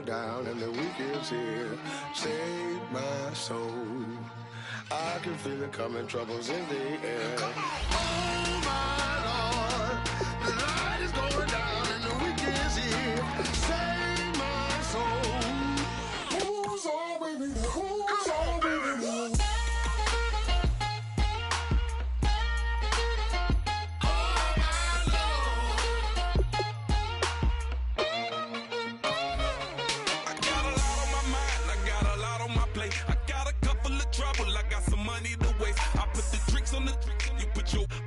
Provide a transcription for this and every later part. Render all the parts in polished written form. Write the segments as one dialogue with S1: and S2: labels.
S1: going down and the weekend's here. Save my soul. I can feel it coming, troubles in the air. Oh my Lord, the light is going down and the weekend's here. Save my soul. Who's on with me? Who's on with me?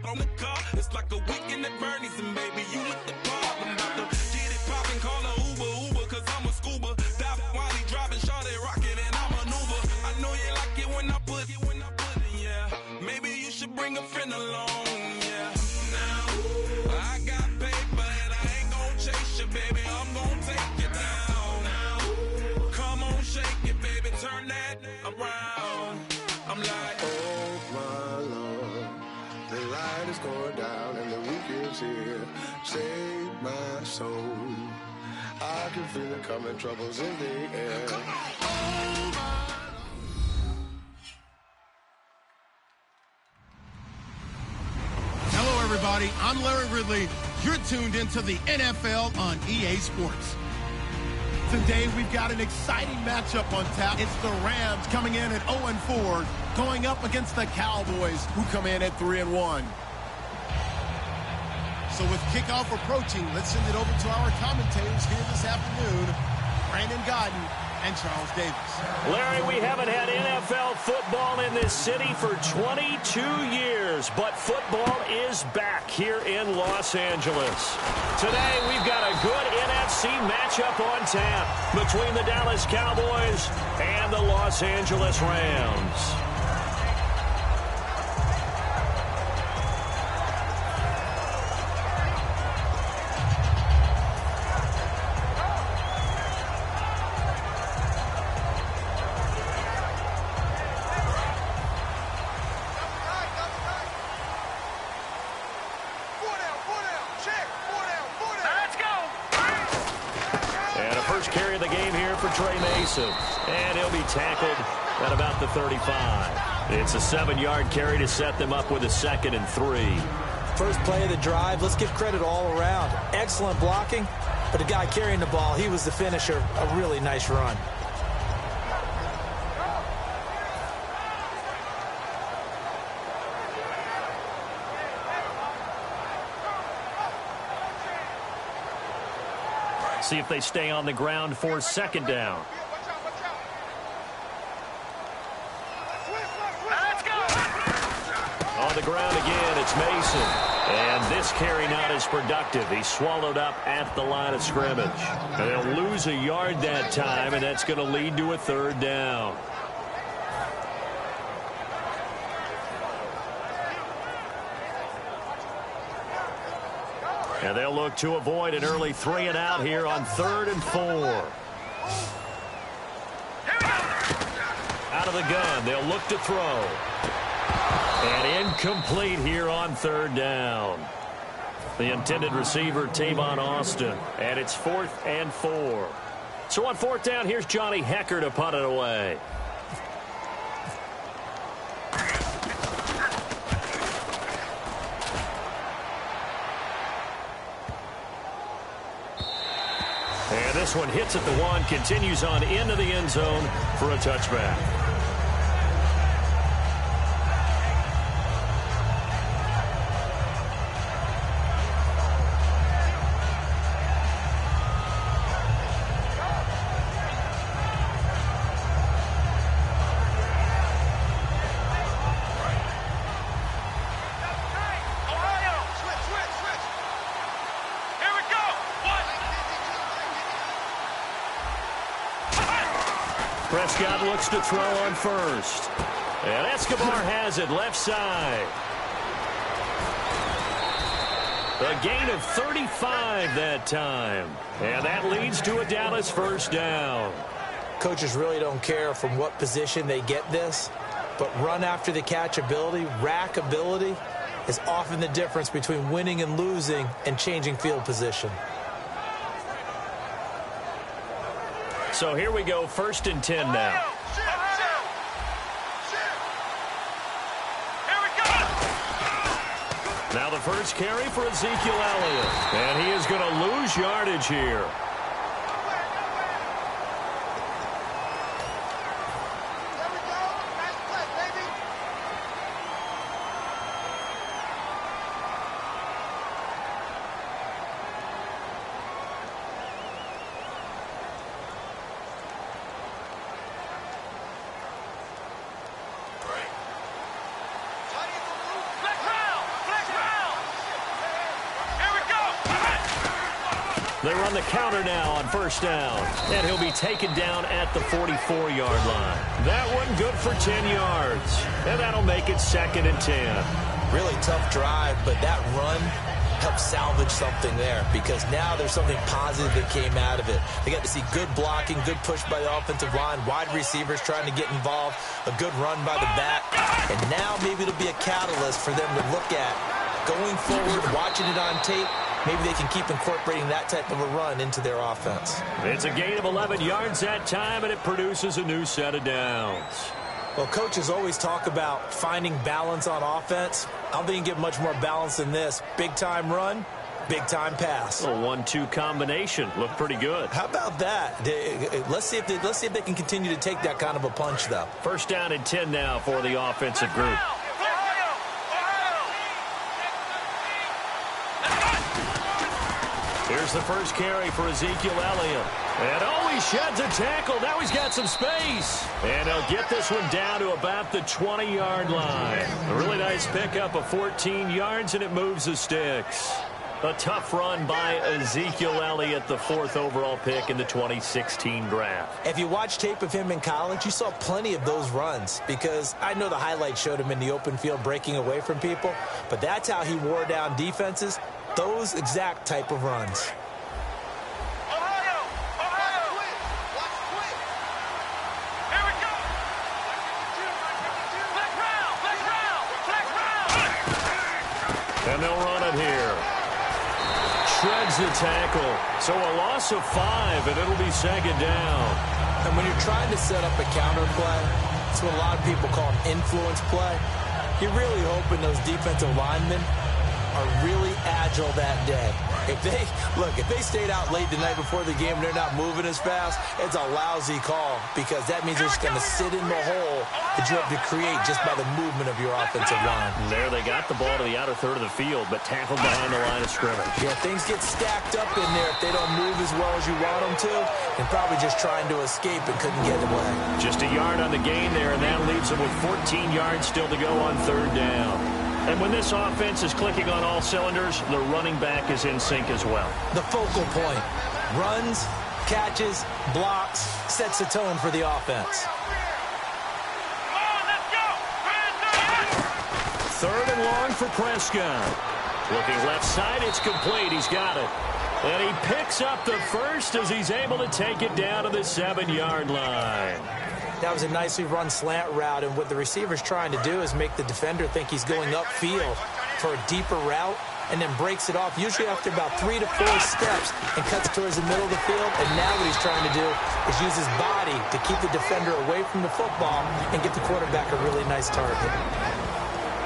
S2: On the car, it's like a weekend at Bernie's, and baby, you with the problem. About to get it poppin', call a Uber, cause I'm a scuba. Dive while he driving, shot it, rockin', and I maneuver. I know you like it when I put it, yeah. Maybe you should bring a friend along, yeah. Now, I got paper, and I ain't gon' chase you, baby, I'm gon' take you down. Now, come on, shake it, baby, turn that around. I'm like,
S1: oh my Lord, the light is going down and the weekend's here. Save my soul. I can feel it coming, troubles in the air. Oh my
S3: Hello, everybody. I'm Larry Ridley. You're tuned into the NFL on EA Sports. Today, we've got an exciting matchup on tap. It's the Rams coming in at 0-4, going up against the Cowboys, who come in at 3-1. So with kickoff approaching, let's send it over to our commentators here this afternoon, Brandon Gaudin and Charles Davis.
S4: Larry, we haven't had NFL football in this city for 22 years, but football is back here in Los Angeles. Today, we've got a good NFC matchup on tap between the Dallas Cowboys and the Los Angeles Rams. And he'll be tackled at about the 35. It's a 7-yard carry to set them up with a 2nd and 3.
S5: First play of the drive, let's give credit all around. Excellent blocking, but the guy carrying the ball, he was the finisher. A really nice run.
S4: See if they stay on the ground for 2nd down. On the ground again, it's Mason. And this carry not as productive. He's swallowed up at the line of scrimmage. And they'll lose a yard that time, and that's going to lead to a 3rd down. And they'll look to avoid an early 3-and-out here on 3rd and 4. Out of the gun, they'll look to throw. And incomplete here on 3rd down. The intended receiver, Tavon Austin. And it's 4th and 4. So on 4th down, here's Johnny Hekker to punt it away. And this one hits at the 1, continues on into the end zone for a touchback. Prescott looks to throw on first. And Escobar has it left side. A gain of 35 that time. And that leads to a Dallas first down.
S5: Coaches really don't care from what position they get this, but run after the catch ability, rack ability, is often the difference between winning and losing and changing field position.
S4: So here we go, 1st and 10 now. Now the first carry for Ezekiel Elliott. And he is going to lose yardage here. They run the counter now on 1st down. And he'll be taken down at the 44-yard line. That one good for 10 yards. And that'll make it 2nd and 10.
S5: Really tough drive, but that run helped salvage something there because now there's something positive that came out of it. They got to see good blocking, good push by the offensive line, wide receivers trying to get involved, a good run by the back. And now maybe it'll be a catalyst for them to look at going forward, watching it on tape. Maybe they can keep incorporating that type of a run into their offense.
S4: It's a gain of 11 yards that time, and it produces a new set of downs.
S5: Well, coaches always talk about finding balance on offense. I don't think you can get much more balance than this. Big-time run, big-time pass.
S4: A 1-2 combination. Looked pretty good.
S5: How about that? Let's see if they can continue to take that kind of a punch, though.
S4: 1st down and 10 now for the offensive group. Here's the first carry for Ezekiel Elliott. And he sheds a tackle. Now he's got some space. And he'll get this one down to about the 20-yard line. A really nice pickup of 14 yards, and it moves the sticks. A tough run by Ezekiel Elliott, the 4th overall pick in the 2016 draft.
S5: If you watch tape of him in college, you saw plenty of those runs because I know the highlights showed him in the open field breaking away from people, but that's how he wore down defenses, those exact type of runs.
S4: And they'll run it here. Shreds the tackle. So a loss of 5, and it'll be 2nd down.
S5: And when you're trying to set up a counter play, it's what a lot of people call an influence play. You're really hoping those defensive linemen are really agile that day. If they stayed out late the night before the game and they're not moving as fast, it's a lousy call because that means they're just going to sit in the hole that you have to create just by the movement of your offensive line.
S4: There they got the ball to the outer third of the field, but tackled behind the line of scrimmage.
S5: Yeah, things get stacked up in there if they don't move as well as you want them to, and probably just trying to escape and couldn't get away.
S4: Just a yard on the gain there, and that leaves them with 14 yards still to go on 3rd down. And when this offense is clicking on all cylinders, the running back is in sync as well.
S5: The focal point. Runs, catches, blocks, sets the tone for the offense.
S4: 3rd and long for Prescott. Looking left side, it's complete. He's got it. And he picks up the first as he's able to take it down to the 7-yard line.
S5: That was a nicely run slant route, and what the receiver's trying to do is make the defender think he's going upfield for a deeper route and then breaks it off, usually after about 3 to 4 steps, and cuts towards the middle of the field. And now what he's trying to do is use his body to keep the defender away from the football and get the quarterback a really nice target.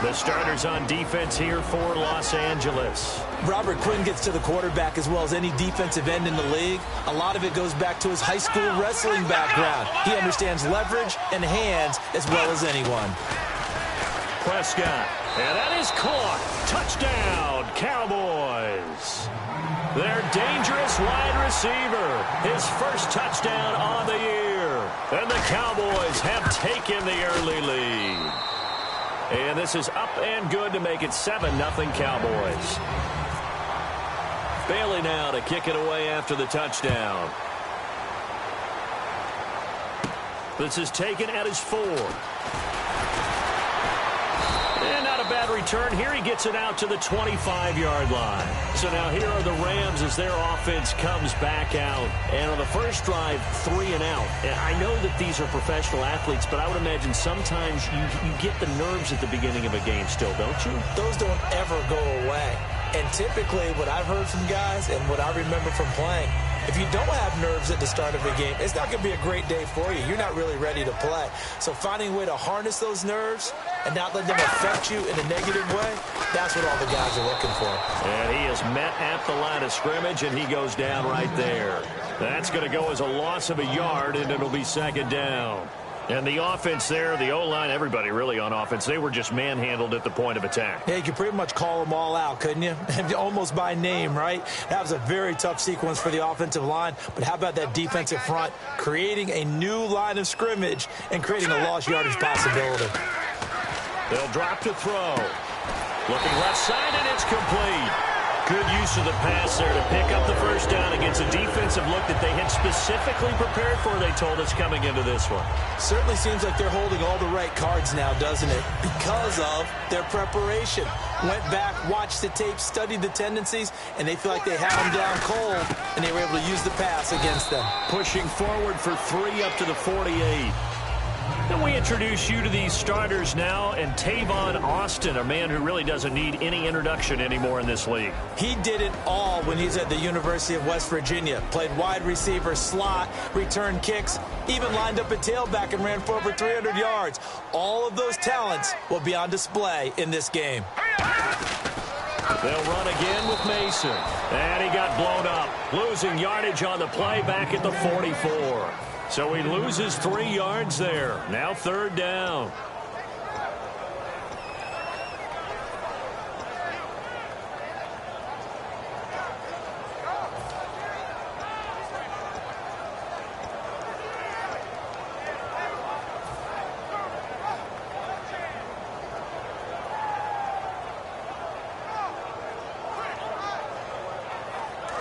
S4: The starters on defense here for Los Angeles.
S5: Robert Quinn gets to the quarterback as well as any defensive end in the league. A lot of it goes back to his high school wrestling background. He understands leverage and hands as well as anyone.
S4: Prescott, and that is caught. Touchdown, Cowboys. Their dangerous wide receiver, his first touchdown on the year. And the Cowboys have taken the early lead. And this is up and good to make it 7-0 Cowboys. Bailey now to kick it away after the touchdown. This is taken at his 4. And not a bad return here. He gets it out to the 25-yard line. So now here are the Rams as their offense comes back out. And on the first drive, 3 and out. And I know that these are professional athletes, but I would imagine sometimes you get the nerves at the beginning of a game still, don't you?
S5: Those don't ever go away. And typically what I've heard from guys and what I remember from playing, if you don't have nerves at the start of a game, it's not going to be a great day for you. You're not really ready to play. So finding a way to harness those nerves and not let them affect you in a negative way, that's what all the guys are looking for.
S4: And he is met at the line of scrimmage, and he goes down right there. That's going to go as a loss of a yard, and it'll be second down. And the offense there, the O-line, everybody really on offense, they were just manhandled at the point of attack.
S5: Yeah, you could pretty much call them all out, couldn't you? Almost by name, right? That was a very tough sequence for the offensive line. But how about that defensive front creating a new line of scrimmage and creating a lost yardage possibility?
S4: They'll drop to throw. Looking left side, and it's complete. Good use of the pass there to pick up the first down against a defensive look that they had specifically prepared for, they told us, coming into this one.
S5: Certainly seems like they're holding all the right cards now, doesn't it? Because of their preparation. Went back, watched the tape, studied the tendencies, and they feel like they had them down cold, and they were able to use the pass against them.
S4: Pushing forward for 3 up to the 48. Then we introduce you to these starters now, and Tavon Austin, a man who really doesn't need any introduction anymore in this league.
S5: He did it all when he's at the University of West Virginia. Played wide receiver, slot, returned kicks, even lined up a tailback and ran for over 300 yards. All of those talents will be on display in this game.
S4: They'll run again with Mason. And he got blown up, losing yardage on the play back at the 44. So he loses 3 yards there. Now third down.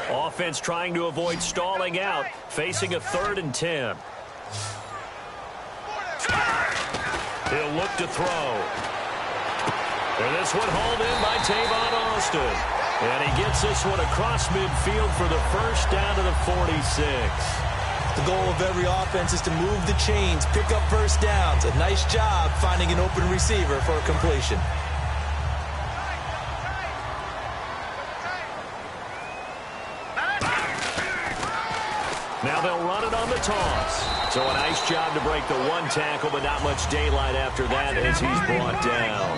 S4: Offense trying to avoid stalling out, facing a 3rd and 10. He'll look to throw. And this one hauled in by Tavon Austin. And he gets this one across midfield for the first down to the 46.
S5: The goal of every offense is to move the chains, pick up first downs. A nice job finding an open receiver for a completion.
S4: Now they'll run it on the toss. So a nice job to break the 1 tackle, but not much daylight after that as he's brought down.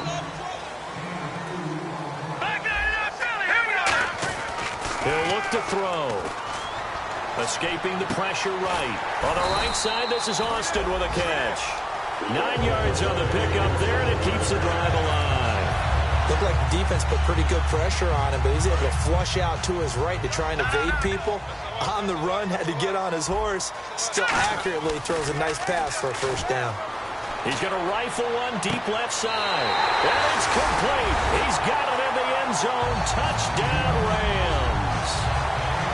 S4: He'll look to throw. Escaping the pressure right. On the right side, this is Austin with a catch. 9 yards on the pickup there, and it keeps the drive alive.
S5: Looked like the defense put pretty good pressure on him, but he's able to flush out to his right to try and evade people. On the run, had to get on his horse. Still accurately throws a nice pass for a first down.
S4: He's going to rifle one deep left side. And it's complete. He's got it in the end zone. Touchdown, Rams.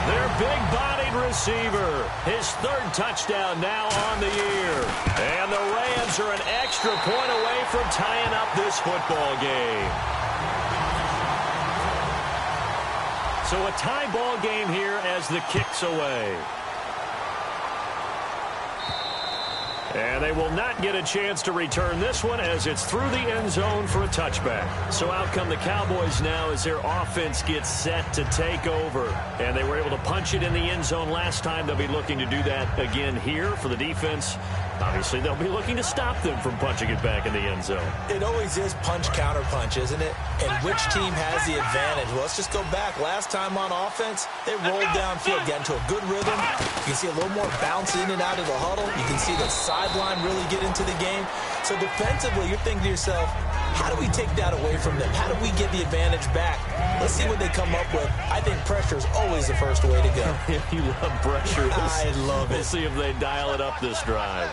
S4: Their big-bodied receiver. His 3rd touchdown now on the year. And the Rams are an extra point away from tying up this football game. So a tie ball game here as the kick's away. And they will not get a chance to return this one as it's through the end zone for a touchback. So out come the Cowboys now as their offense gets set to take over. And they were able to punch it in the end zone last time. They'll be looking to do that again here for the defense. Obviously, they'll be looking to stop them from punching it back in the end zone.
S5: It always is punch-counter-punch, isn't it? And which team has the advantage? Well, let's just go back. Last time on offense, they rolled downfield, got into a good rhythm. You can see a little more bounce in and out of the huddle. You can see the sideline really get into the game. So defensively, you're thinking to yourself, how do we take that away from them? How do we get the advantage back? Let's see what they come up with. I think pressure is always the first way to go.
S4: You love pressure.
S5: I love it.
S4: We'll see if they dial it up this drive.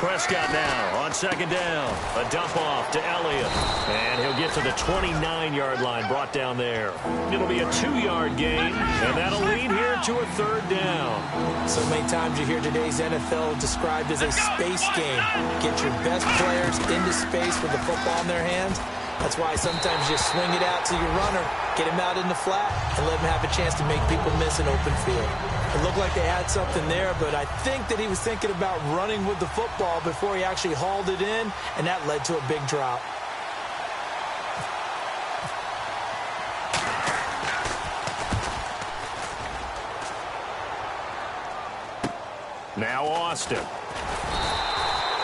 S4: Prescott now on second down. A dump off to Elliott. And he'll get to the 29-yard line, brought down there. It'll be a 2-yard gain, and that'll lead here to a 3rd down.
S5: So many times you hear today's NFL described as a space game. Get your best players into space with the football in their hands. That's why sometimes you swing it out to your runner, get him out in the flat, and let him have a chance to make people miss an open field. It looked like they had something there, but I think that he was thinking about running with the football before he actually hauled it in, and that led to a big drop.
S4: Now Austin.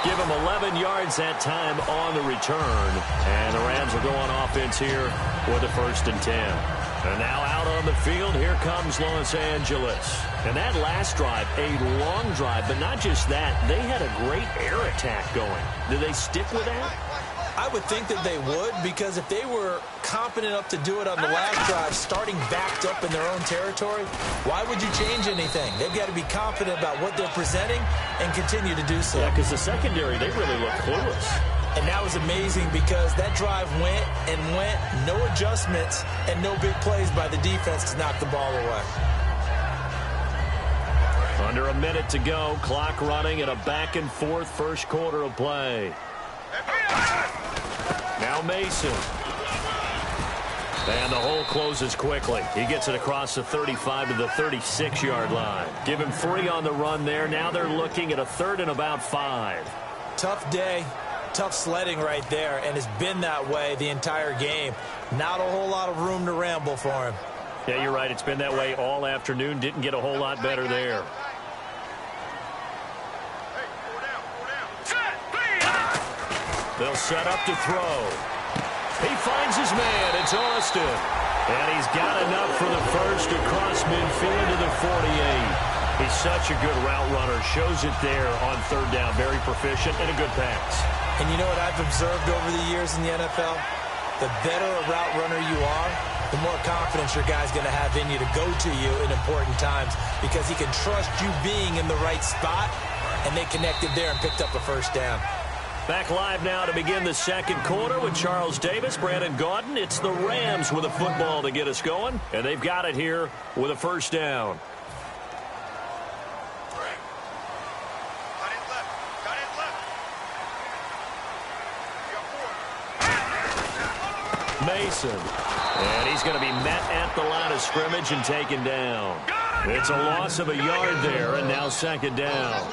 S4: Give him 11 yards that time on the return. And the Rams are going offense here with a 1st and 10. And now out on the field, here comes Los Angeles. And that last drive, a long drive, but not just that. They had a great air attack going. Do they stick with that?
S5: I would think that they would, because if they were competent enough to do it on the last drive, starting backed up in their own territory, why would you change anything? They've got to be confident about what they're presenting and continue to do so.
S4: Yeah, because the secondary, they really look clueless.
S5: And that was amazing because that drive went and went, no adjustments and no big plays by the defense to knock the ball away.
S4: Under a minute to go, clock running at a back-and-forth first quarter of play. Now Mason. And the hole closes quickly. He gets it across the 35 to the 36-yard line. Give him 3 on the run there. Now they're looking at a 3rd and about 5.
S5: Tough day. Tough sledding right there, and it's been that way the entire game. Not a whole lot of room to ramble for him.
S4: Yeah, you're right. It's been that way all afternoon. Didn't get a whole lot better there. They'll set up to throw. He finds his man. It's Austin. And he's got enough for the first across midfield to the 48. He's such a good route runner. Shows it there on 3rd down. Very proficient and a good pass.
S5: And you know what I've observed over the years in the NFL? The better a route runner you are, the more confidence your guy's going to have in you to go to you in important times, because he can trust you being in the right spot, and they connected there and picked up a 1st down.
S4: Back live now to begin the second quarter with Charles Davis, Brandon Gaudin. It's the Rams with a football to get us going, and they've got it here with a 1st down. Mason. And he's going to be met at the line of scrimmage and taken down. It's a loss of a yard there, and now 2nd down.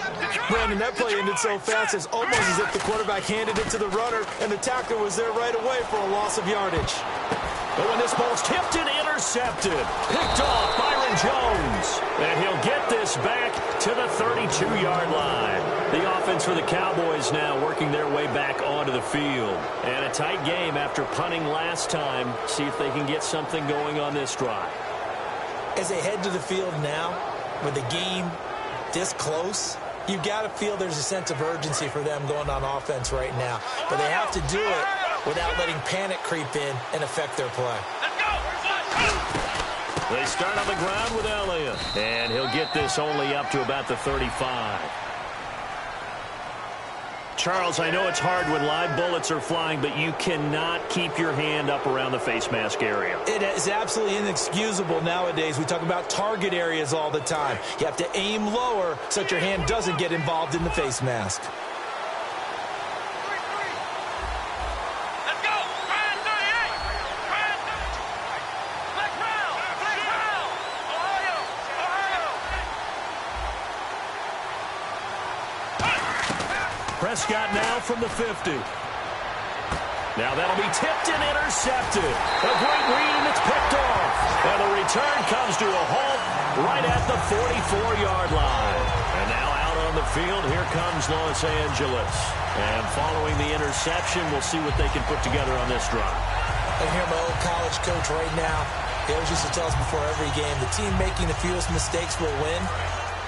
S5: Brandon, that play ended so fast, it's almost as if the quarterback handed it to the runner, and the tackler was there right away for a loss of yardage.
S4: But when this ball's tipped and intercepted, picked off Byron Jones. And he'll get this back to the 32-yard line. The offense for the Cowboys now working their way back onto the field. And a tight game after punting last time. See if they can get something going on this drive.
S5: As they head to the field now, with the game this close, you've got to feel there's a sense of urgency for them going on offense right now. But they have to do it without letting panic creep in and affect their play.
S4: They start on the ground with Elliott. And he'll get this only up to about the 35. Charles, I know it's hard when live bullets are flying, but you cannot keep your hand up around the face mask area.
S5: It is absolutely inexcusable nowadays. We talk about target areas all the time. You have to aim lower so that your hand doesn't get involved in the face mask.
S4: Prescott now from the 50. Now that'll be tipped and intercepted. A great read, and it's picked off. And the return comes to a halt right at the 44-yard line. And now out on the field, here comes Los Angeles. And following the interception, we'll see what they can put together on this drive.
S5: I hear my old college coach right now. He always used to tell us before every game, the team making the fewest mistakes will win.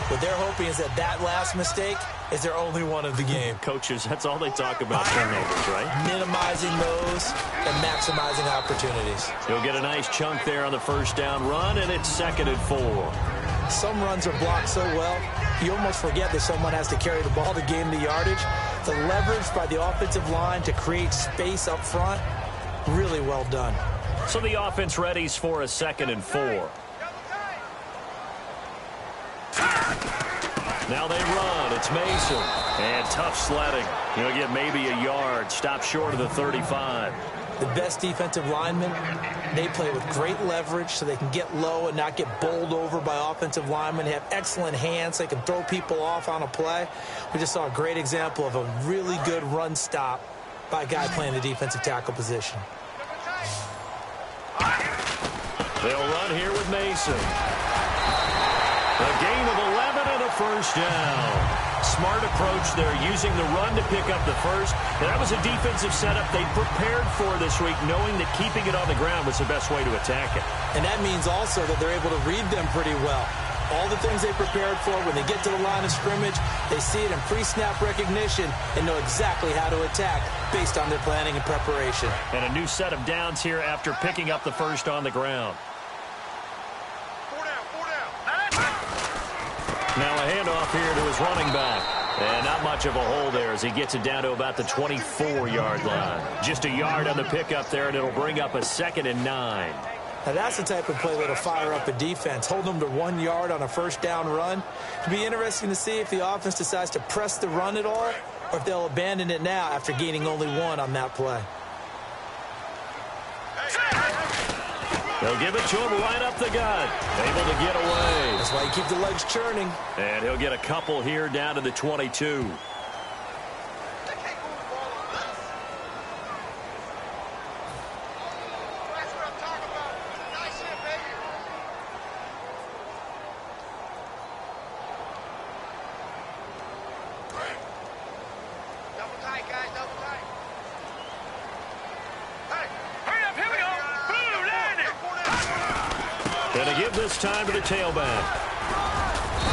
S5: What they're hoping is that last mistake is their only one of the game.
S4: Coaches, that's all they talk about, turnovers, right?
S5: Minimizing those and maximizing opportunities.
S4: He'll get a nice chunk there on the 1st down run, and it's 2nd and 4.
S5: Some runs are blocked so well, you almost forget that someone has to carry the ball to gain the yardage. The leverage by the offensive line to create space up front, really well done.
S4: So the offense readies for a 2nd and 4. Now they run. It's Mason. And tough sledding. He'll get maybe a yard. Stop short of the 35.
S5: The best defensive linemen, they play with great leverage so they can get low and not get bowled over by offensive linemen. They have excellent hands. They can throw people off on a play. We just saw a great example of a really good run stop by a guy playing the defensive tackle position.
S4: They'll run here with Mason. A gain of 11 and a first down. Smart approach there, using the run to pick up the first. And that was a defensive setup they prepared for this week, knowing that keeping it on the ground was the best way to attack it.
S5: And that means also that they're able to read them pretty well. All the things they prepared for, when they get to the line of scrimmage, they see it in pre-snap recognition and know exactly how to attack based on their planning and preparation.
S4: And a new set of downs here after picking up the first on the ground. Now a handoff here to his running back. And not much of a hole there as he gets it down to about the 24-yard line. Just a yard on the pickup there, and it'll bring up a 2nd and 9.
S5: Now that's the type of play that'll fire up a defense. Hold them to 1 yard on a first down run. It'll be interesting to see if the offense decides to press the run at all, or if they'll abandon it now after gaining only 1 on that play.
S4: They'll give it to him right up the gut. Able to get away.
S5: That's why you keep the legs churning.
S4: And he'll get a couple here down to the 22. Time to the tailback.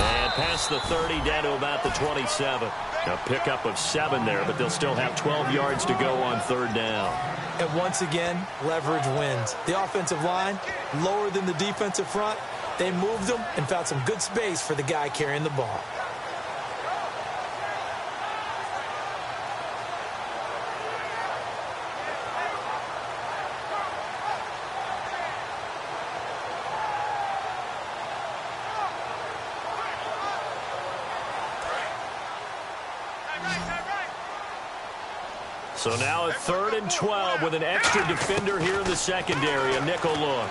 S4: And past the 30 down to about the 27. A pickup of 7 there, but they'll still have 12 yards to go on 3rd down.
S5: And once again, leverage wins. The offensive line, lower than the defensive front. They moved them and found some good space for the guy carrying the ball.
S4: So now a 3rd and 12 with an extra defender here in the secondary, a nickel look.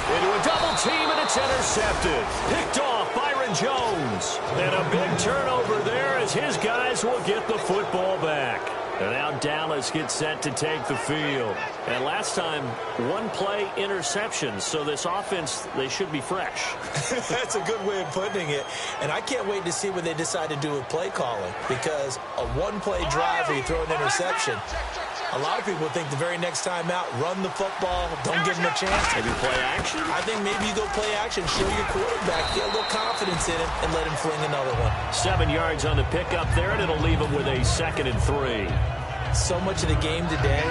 S4: Into a double team, and it's intercepted. Picked off Byron Jones. And a big turnover there as his guys will get the football back. And now Dallas gets set to take the field. And last time, 1-play interception. So this offense, they should be fresh.
S5: That's a good way of putting it. And I can't wait to see what they decide to do with play calling. Because a 1-play drive where you throw an interception, a lot of people think the very next time out, run the football, don't give them a chance.
S4: Maybe play action?
S5: I think maybe you go play action, show your quarterback, get a little confidence in him, and let him fling another one.
S4: 7 yards on the pickup there, and it'll leave him with a 2nd and 3.
S5: So much of the game today,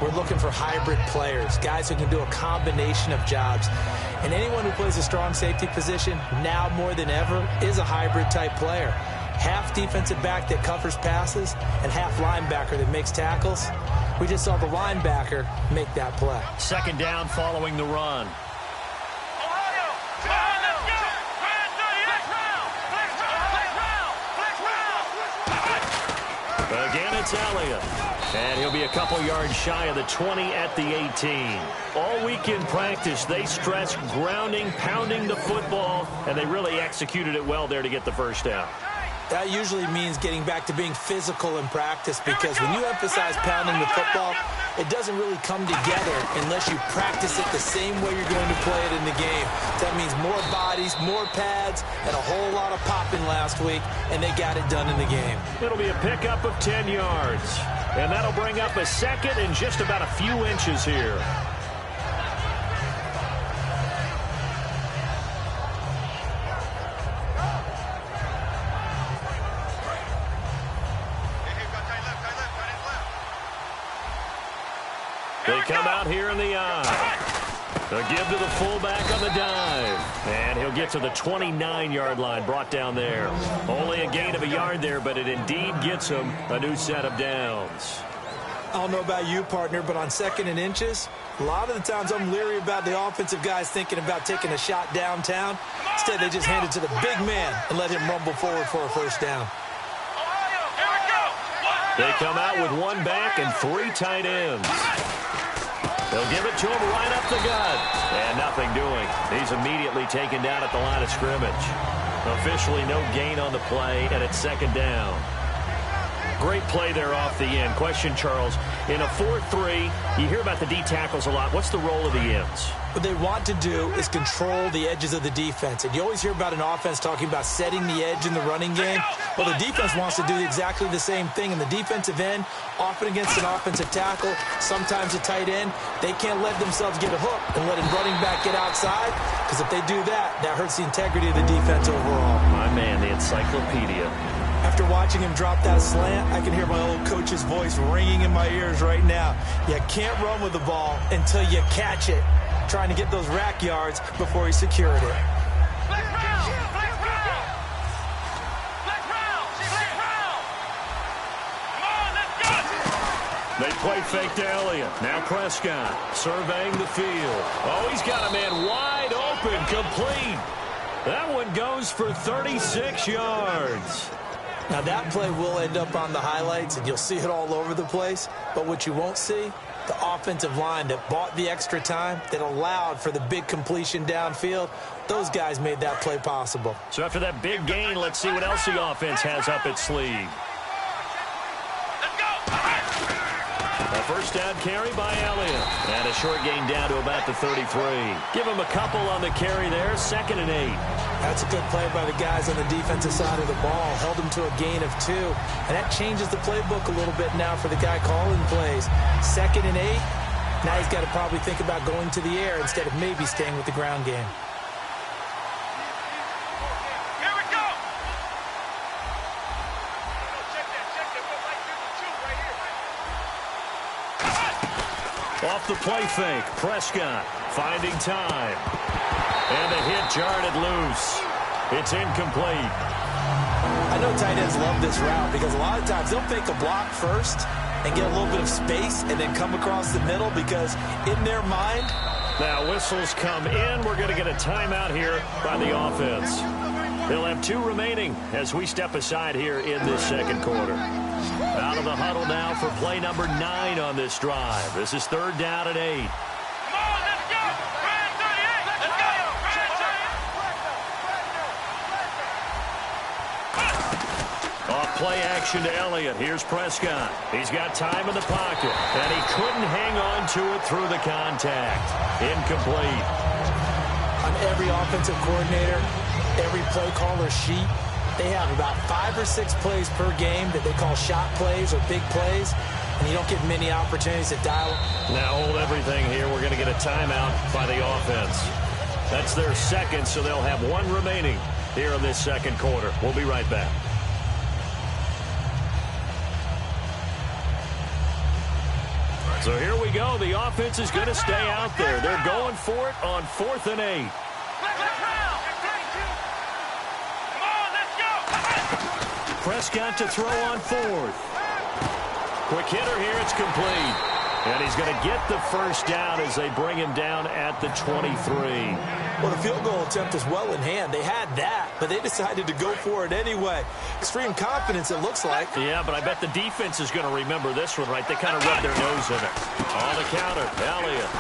S5: we're looking for hybrid players, guys who can do a combination of jobs. And anyone who plays a strong safety position, now more than ever, is a hybrid-type player. Half defensive back that covers passes and half linebacker that makes tackles. We just saw the linebacker make that play.
S4: 2nd down following the run. Again, it's Elliott. And he'll be a couple yards shy of the 20 at the 18. All week in practice, they stressed grounding, pounding the football, and they really executed it well there to get the first down.
S5: That usually means getting back to being physical in practice, because when you emphasize pounding the football, it doesn't really come together unless you practice it the same way you're going to play it in the game. That means more bodies, more pads, and a whole lot of popping last week, and they got it done in the game.
S4: It'll be a pickup of 10 yards, and that'll bring up a 2nd and just about a few inches here. They come out here in the eye. They'll give to the fullback on the dive. And he'll get to the 29-yard line, brought down there. Only a gain of a yard there, but it indeed gets him a new set of downs.
S5: I don't know about you, partner, but on 2nd and inches, a lot of the times I'm leery about the offensive guys thinking about taking a shot downtown. Instead, they just hand it to the big man and let him rumble forward for a first down.
S4: They come out with 1 back and 3 tight ends. They'll give it to him right up the gut. And nothing doing. He's immediately taken down at the line of scrimmage. Officially no gain on the play, and it's 2nd down. Great play there off the end. Question, Charles, in a 4-3, you hear about the D tackles a lot. What's the role of the ends?
S5: What they want to do is control the edges of the defense. And you always hear about an offense talking about setting the edge in the running game. Well, the defense wants to do exactly the same thing. And the defensive end, often against an offensive tackle, sometimes a tight end, they can't let themselves get a hook and let a running back get outside. Because if they do that, that hurts the integrity of the defense overall.
S4: My man, the encyclopedia.
S5: After watching him drop that slant, I can hear my old coach's voice ringing in my ears right now. You can't run with the ball until you catch it. Trying to get those rack yards before he secured it.
S4: They play fake to Elliott. Now Prescott surveying the field. Oh, he's got a man wide open, complete. That one goes for 36 yards.
S5: Now that play will end up on the highlights, and you'll see it all over the place. But what you won't see, the offensive line that bought the extra time, that allowed for the big completion downfield, those guys made that play possible.
S4: So after that big gain, let's see what else the offense has up its sleeve. A first down carry by Elliott. And a short gain down to about the 33. Give him a couple on the carry there, 2nd and 8.
S5: That's a good play by the guys on the defensive side of the ball. Held him to a gain of 2. And that changes the playbook a little bit now for the guy calling plays. 2nd and 8. Now he's got to probably think about going to the air instead of maybe staying with the ground game.
S4: Off the play fake, Prescott finding time. And the hit jarred it loose. It's incomplete.
S5: I know tight ends love this route because a lot of times they'll fake a block first and get a little bit of space and then come across the middle because in their mind.
S4: Now whistles come in. We're going to get a timeout here by the offense. They'll have 2 remaining as we step aside here in this second quarter. Out of the huddle now for play number 9 on this drive. This is 3rd down and 8. Off play action to Elliott. Here's Prescott. He's got time in the pocket, and he couldn't hang on to it through the contact. Incomplete.
S5: On every offensive coordinator, every play caller sheet, they have about 5 or 6 plays per game that they call shot plays or big plays, and you don't get many opportunities to dial.
S4: Now hold everything here. We're going to get a timeout by the offense. That's their 2nd, so they'll have 1 remaining here in this second quarter. We'll be right back. So here we go. The offense is going to stay out there. They're going for it on 4th and 8. Prescott to throw on 4th. Quick hitter here. It's complete. And he's going to get the first down as they bring him down at the 23.
S5: Well, the field goal attempt is well in hand. They had that, but they decided to go for it anyway. Extreme confidence, it looks like.
S4: Yeah, but I bet the defense is going to remember this one, right? They kind of rubbed their nose in it. On the counter, Elliott.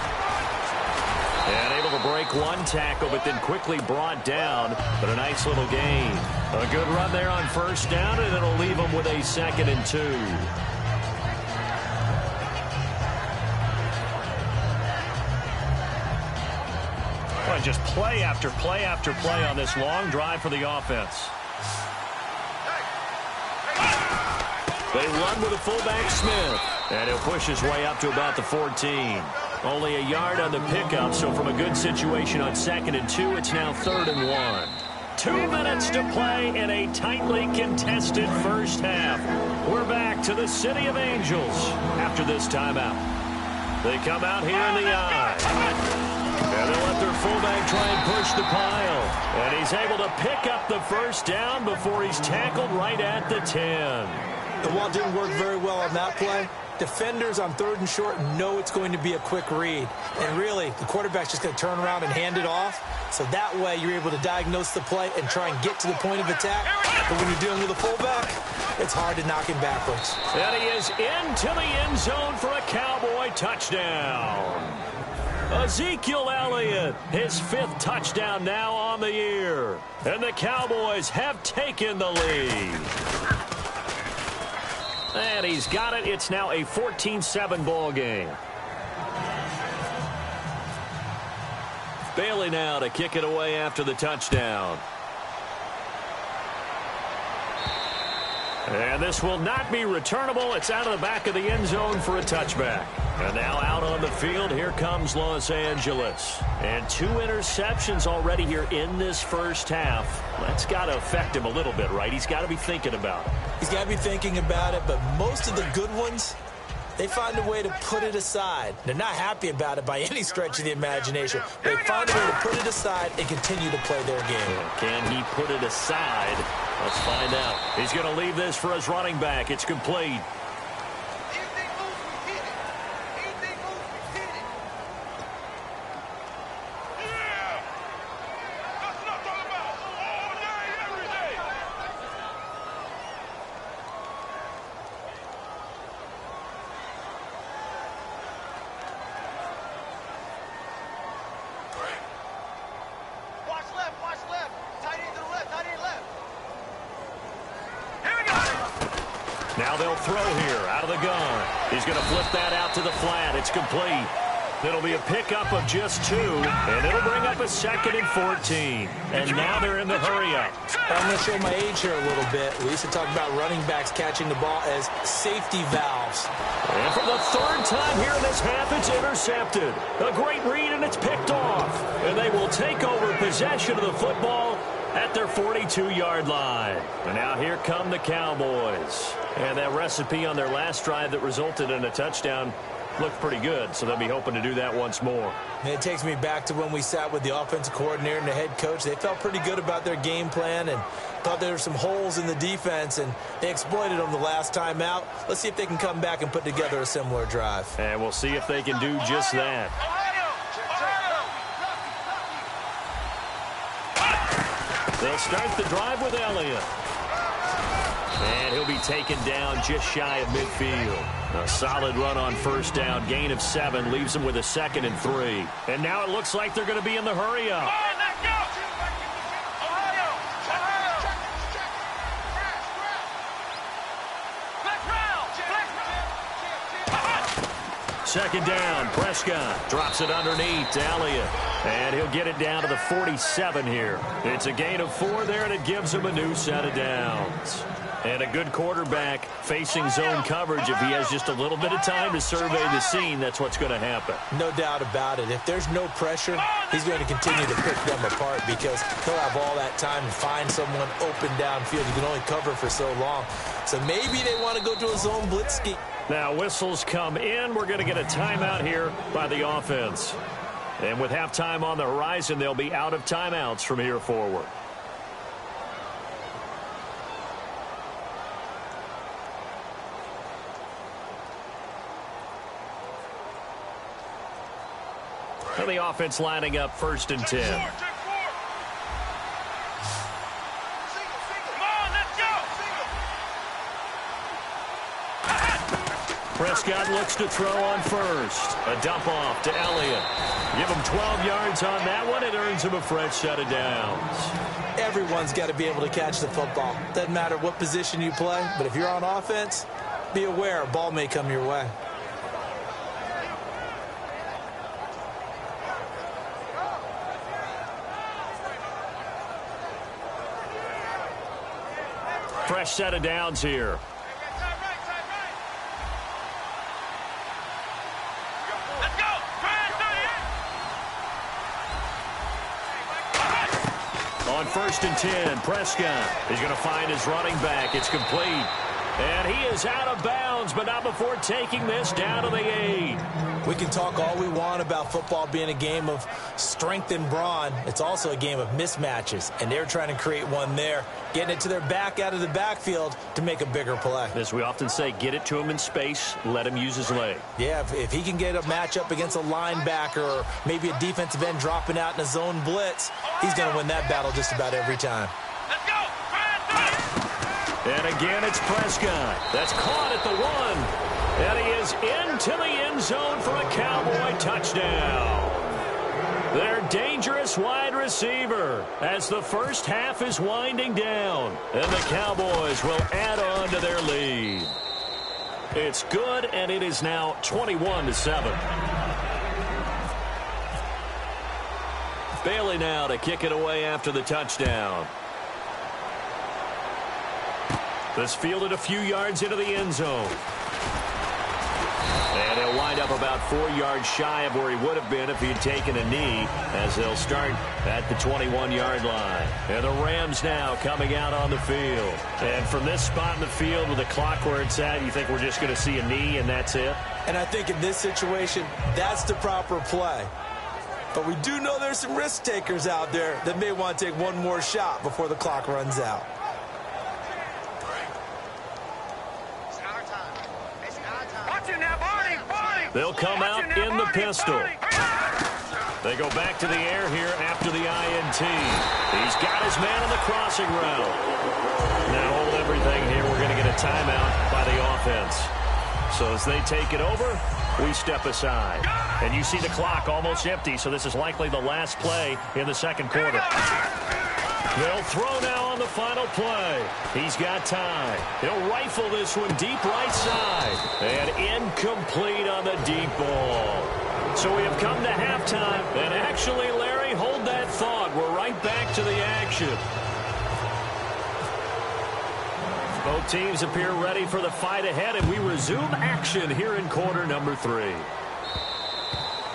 S4: And able to break 1 tackle, but then quickly brought down. But a nice little gain. A good run there on 1st down, and it'll leave them with a 2nd and 2. Well, just play after play after play on this long drive for the offense. They run with a fullback, Smith. And he'll push his way up to about the 14. Only a yard on the pickup, so from a good situation on 2nd and 2, it's now 3rd and 1. 2 minutes to play in a tightly contested first half. We're back to the City of Angels after this timeout. They come out here in the I. And they'll let their fullback try and push the pile. And he's able to pick up the first down before he's tackled right at the 10.
S5: The wall didn't work very well on that play. Defenders on 3rd and short know it's going to be a quick read. And really, the quarterback's just going to turn around and hand it off. So that way, you're able to diagnose the play and try and get to the point of attack. But when you're dealing with a fullback, it's hard to knock him backwards.
S4: And he is into the end zone for a Cowboy touchdown. Ezekiel Elliott, his 5th touchdown now on the year. And the Cowboys have taken the lead. And he's got it. It's now a 14-7 ball game. Bailey now to kick it away after the touchdown. And this will not be returnable. It's out of the back of the end zone for a touchback. And now out on the field, here comes Los Angeles. And 2 interceptions already here in this first half. That's got to affect him a little bit, right? He's got to be thinking about it.
S5: He's got to be thinking about it, but most of the good ones, they find a way to put it aside. They're not happy about it by any stretch of the imagination. They find a way to put it aside and continue to play their game.
S4: Can he put it aside? Let's find out. He's going to leave this for his running back. It's complete. Now they'll throw here out of the gun. He's going to flip that out to the flat. It's complete. It'll be a pickup of just 2, and it'll bring up a 2nd and 14. And now they're in the hurry-up.
S5: I'm going to show my age here a little bit. We used to talk about running backs catching the ball as safety valves.
S4: And for the 3rd time here in this half, it's intercepted. A great read, and it's picked off. And they will take over possession of the football at their 42-yard line. And now here come the Cowboys. And that recipe on their last drive that resulted in a touchdown looked pretty good, so they'll be hoping to do that once more.
S5: And it takes me back to when we sat with the offensive coordinator and the head coach. They felt pretty good about their game plan and thought there were some holes in the defense, and they exploited them the last time out. Let's see if they can come back and put together a similar drive.
S4: And we'll see if they can do just that. They'll start the drive with Elliott. And he'll be taken down just shy of midfield. A solid run on first down. Gain of 7 leaves them with a 2nd and 3. And now it looks like they're going to be in the hurry-up. Second down, Prescott drops it underneath to Elliott. And he'll get it down to the 47 here. It's a gain of 4 there, and it gives him a new set of downs. And a good quarterback facing zone coverage. If he has just a little bit of time to survey the scene, that's what's going to happen.
S5: No doubt about it. If there's no pressure, he's going to continue to pick them apart because he'll have all that time to find someone open downfield. You can only cover for so long. So maybe they want to go to a zone blitz scheme.
S4: Now whistles come in. We're going to get a timeout here by the offense. And with halftime on the horizon, they'll be out of timeouts from here forward. And the offense lining up 1st and 10. Prescott looks to throw on first. A dump off to Elliott. Give him 12 yards on that one. It earns him a fresh set of downs.
S5: Everyone's got to be able to catch the football. Doesn't matter what position you play, but if you're on offense, be aware a ball may come your way.
S4: Fresh set of downs here. On 1st and 10, Prescott is going to find his running back. It's complete. And he is out of bounds, but not before taking this down to the 8.
S5: We can talk all we want about football being a game of strength and brawn. It's also a game of mismatches, and they're trying to create one there, getting it to their back out of the backfield to make a bigger play.
S4: As we often say, get it to him in space, let him use his leg.
S5: Yeah, if he can get a matchup against a linebacker or maybe a defensive end dropping out in a zone blitz, he's going to win that battle just about every time.
S2: Let's go!
S4: And again, it's Prescott. That's caught at the 1. And he is into the end zone for a Cowboy touchdown. Their dangerous wide receiver as the first half is winding down. And the Cowboys will add on to their lead. It's good, and it is now 21-7. Bailey now to kick it away after the touchdown. This fielded a few yards into the end zone. And he'll wind up about 4 yards shy of where he would have been if he had taken a knee, as they'll start at the 21-yard line. And the Rams now coming out on the field. And from this spot in the field with the clock where it's at, you think we're just going to see a knee and that's it?
S5: And I think in this situation, that's the proper play. But we do know there's some risk takers out there that may want to take one more shot before the clock runs out.
S4: They'll come out in the pistol. They go back to the air here after the INT. He's got his man on the crossing route. Now hold everything here. We're going to get a timeout by the offense. So as they take it over, we step aside. And you see the clock almost empty, so this is likely the last play in the second quarter. They'll throw now on the final play. He's got time. He'll rifle this one deep right side. And incomplete on the deep ball. So we have come to halftime. And actually, Larry, hold that thought. We're right back to the action. Both teams appear ready for the fight ahead, and we resume action here in quarter number 3.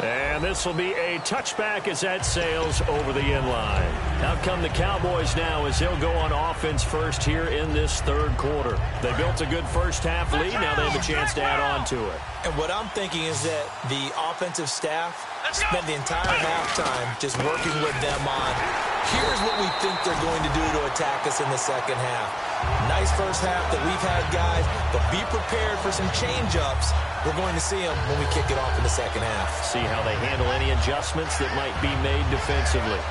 S4: And this will be a touchback as that sails over the inline. Out come the Cowboys now as they'll go on offense first here in this third quarter. They built a good first half lead. Now they have a chance to add on to it.
S5: And what I'm thinking is that the offensive staff spent the entire halftime just working with them on, here's what we think they're going to do to attack us in the second half. Nice first half that we've had, guys, but be prepared for some change-ups. We're going to see them when we kick it off in the second half.
S4: See how they handle any adjustments that might be made defensively.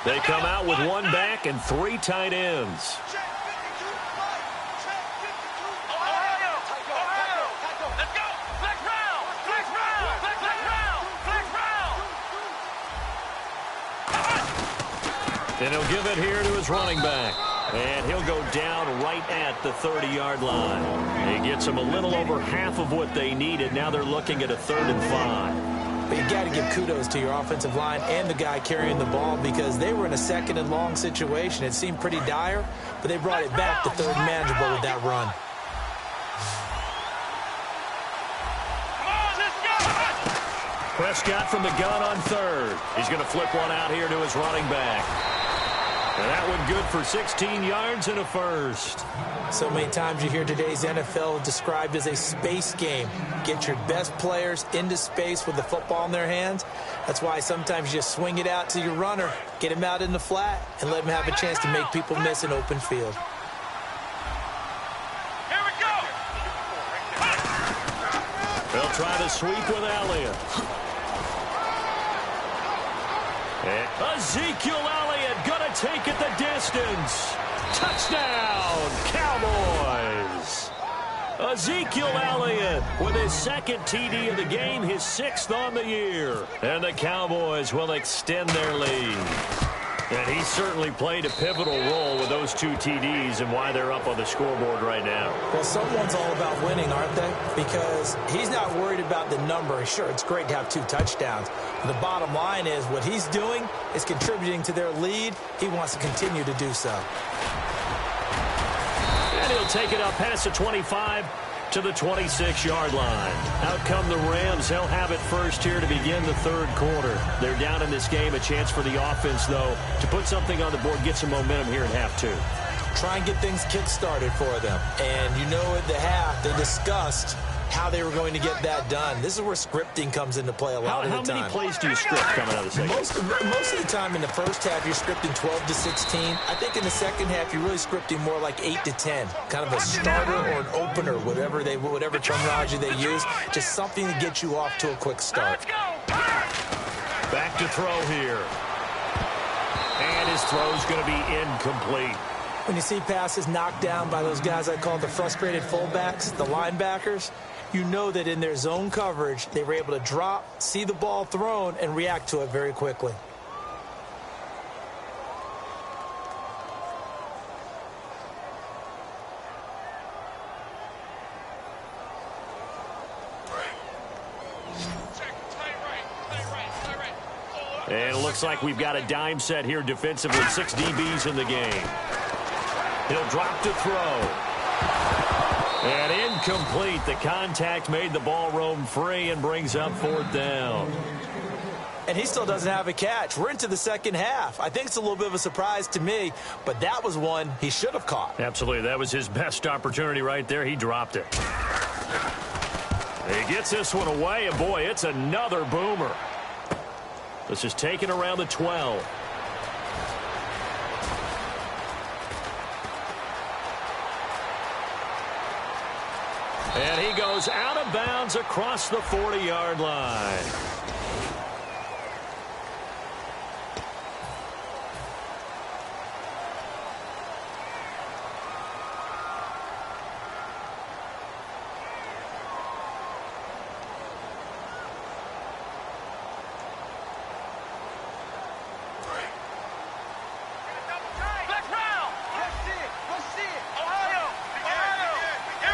S4: They come out with one back and 3 tight ends. And he'll give it here to his running back. And he'll go down right at the 30-yard line. He gets them a little over half of what they needed. Now they're looking at a 3rd and 5.
S5: But you got to give kudos to your offensive line and the guy carrying the ball because they were in a 2nd and long situation. It seemed pretty dire, but they brought it back to 3rd and manageable with that run.
S4: Prescott from the gun on 3rd. He's going to flip one out here to his running back. And that one good for 16 yards and a first.
S5: So many times you hear today's NFL described as a space game. Get your best players into space with the football in their hands. That's why sometimes you just swing it out to your runner, get him out in the flat, and let him have a chance to make people miss an open field.
S2: Here we go.
S4: They'll try to sweep with Elliott. And Ezekiel Elliott going to take it the distance. Touchdown, Cowboys. Ezekiel Elliott with his 2nd TD of the game, his 6th on the year. And the Cowboys will extend their lead. And he certainly played a pivotal role with those 2 TDs and why they're up on the scoreboard right now.
S5: Well, someone's all about winning, aren't they? Because he's not worried about the number. Sure, it's great to have 2 touchdowns. But the bottom line is what he's doing is contributing to their lead. He wants to continue to do so.
S4: And he'll take it up past the 25 to the 26-yard line. Out come the Rams. They'll have it first here to begin the 3rd quarter. They're down in this game. A chance for the offense, though, to put something on the board, get some momentum here in half 2.
S5: Try and get things kick-started for them. And you know at the half, they discussed how they were going to get that done. This is where scripting comes into play a lot of the time.
S4: How many plays do you script coming out of the second?
S5: Most of the time in the first half, you're scripting 12 to 16. I think in the second half, you're really scripting more like 8 to 10. Kind of a starter or an opener, whatever terminology they use. Just something to get you off to a quick start.
S4: Back to throw here. And his throw's going to be incomplete.
S5: When you see passes knocked down by those guys I call the frustrated fullbacks, the linebackers, you know that in their zone coverage, they were able to drop, see the ball thrown, and react to it very quickly.
S4: And it looks like we've got a dime set here defensively. 6 DBs in the game. He'll drop to throw. And incomplete. The contact made the ball roam free and brings up 4th down.
S5: And he still doesn't have a catch. We're into the second half. I think it's a little bit of a surprise to me, but that was one he should have caught.
S4: Absolutely. That was his best opportunity right there. He dropped it. He gets this one away, and boy, it's another boomer. This is taken around the 12. And he goes out of bounds across the 40-yard line.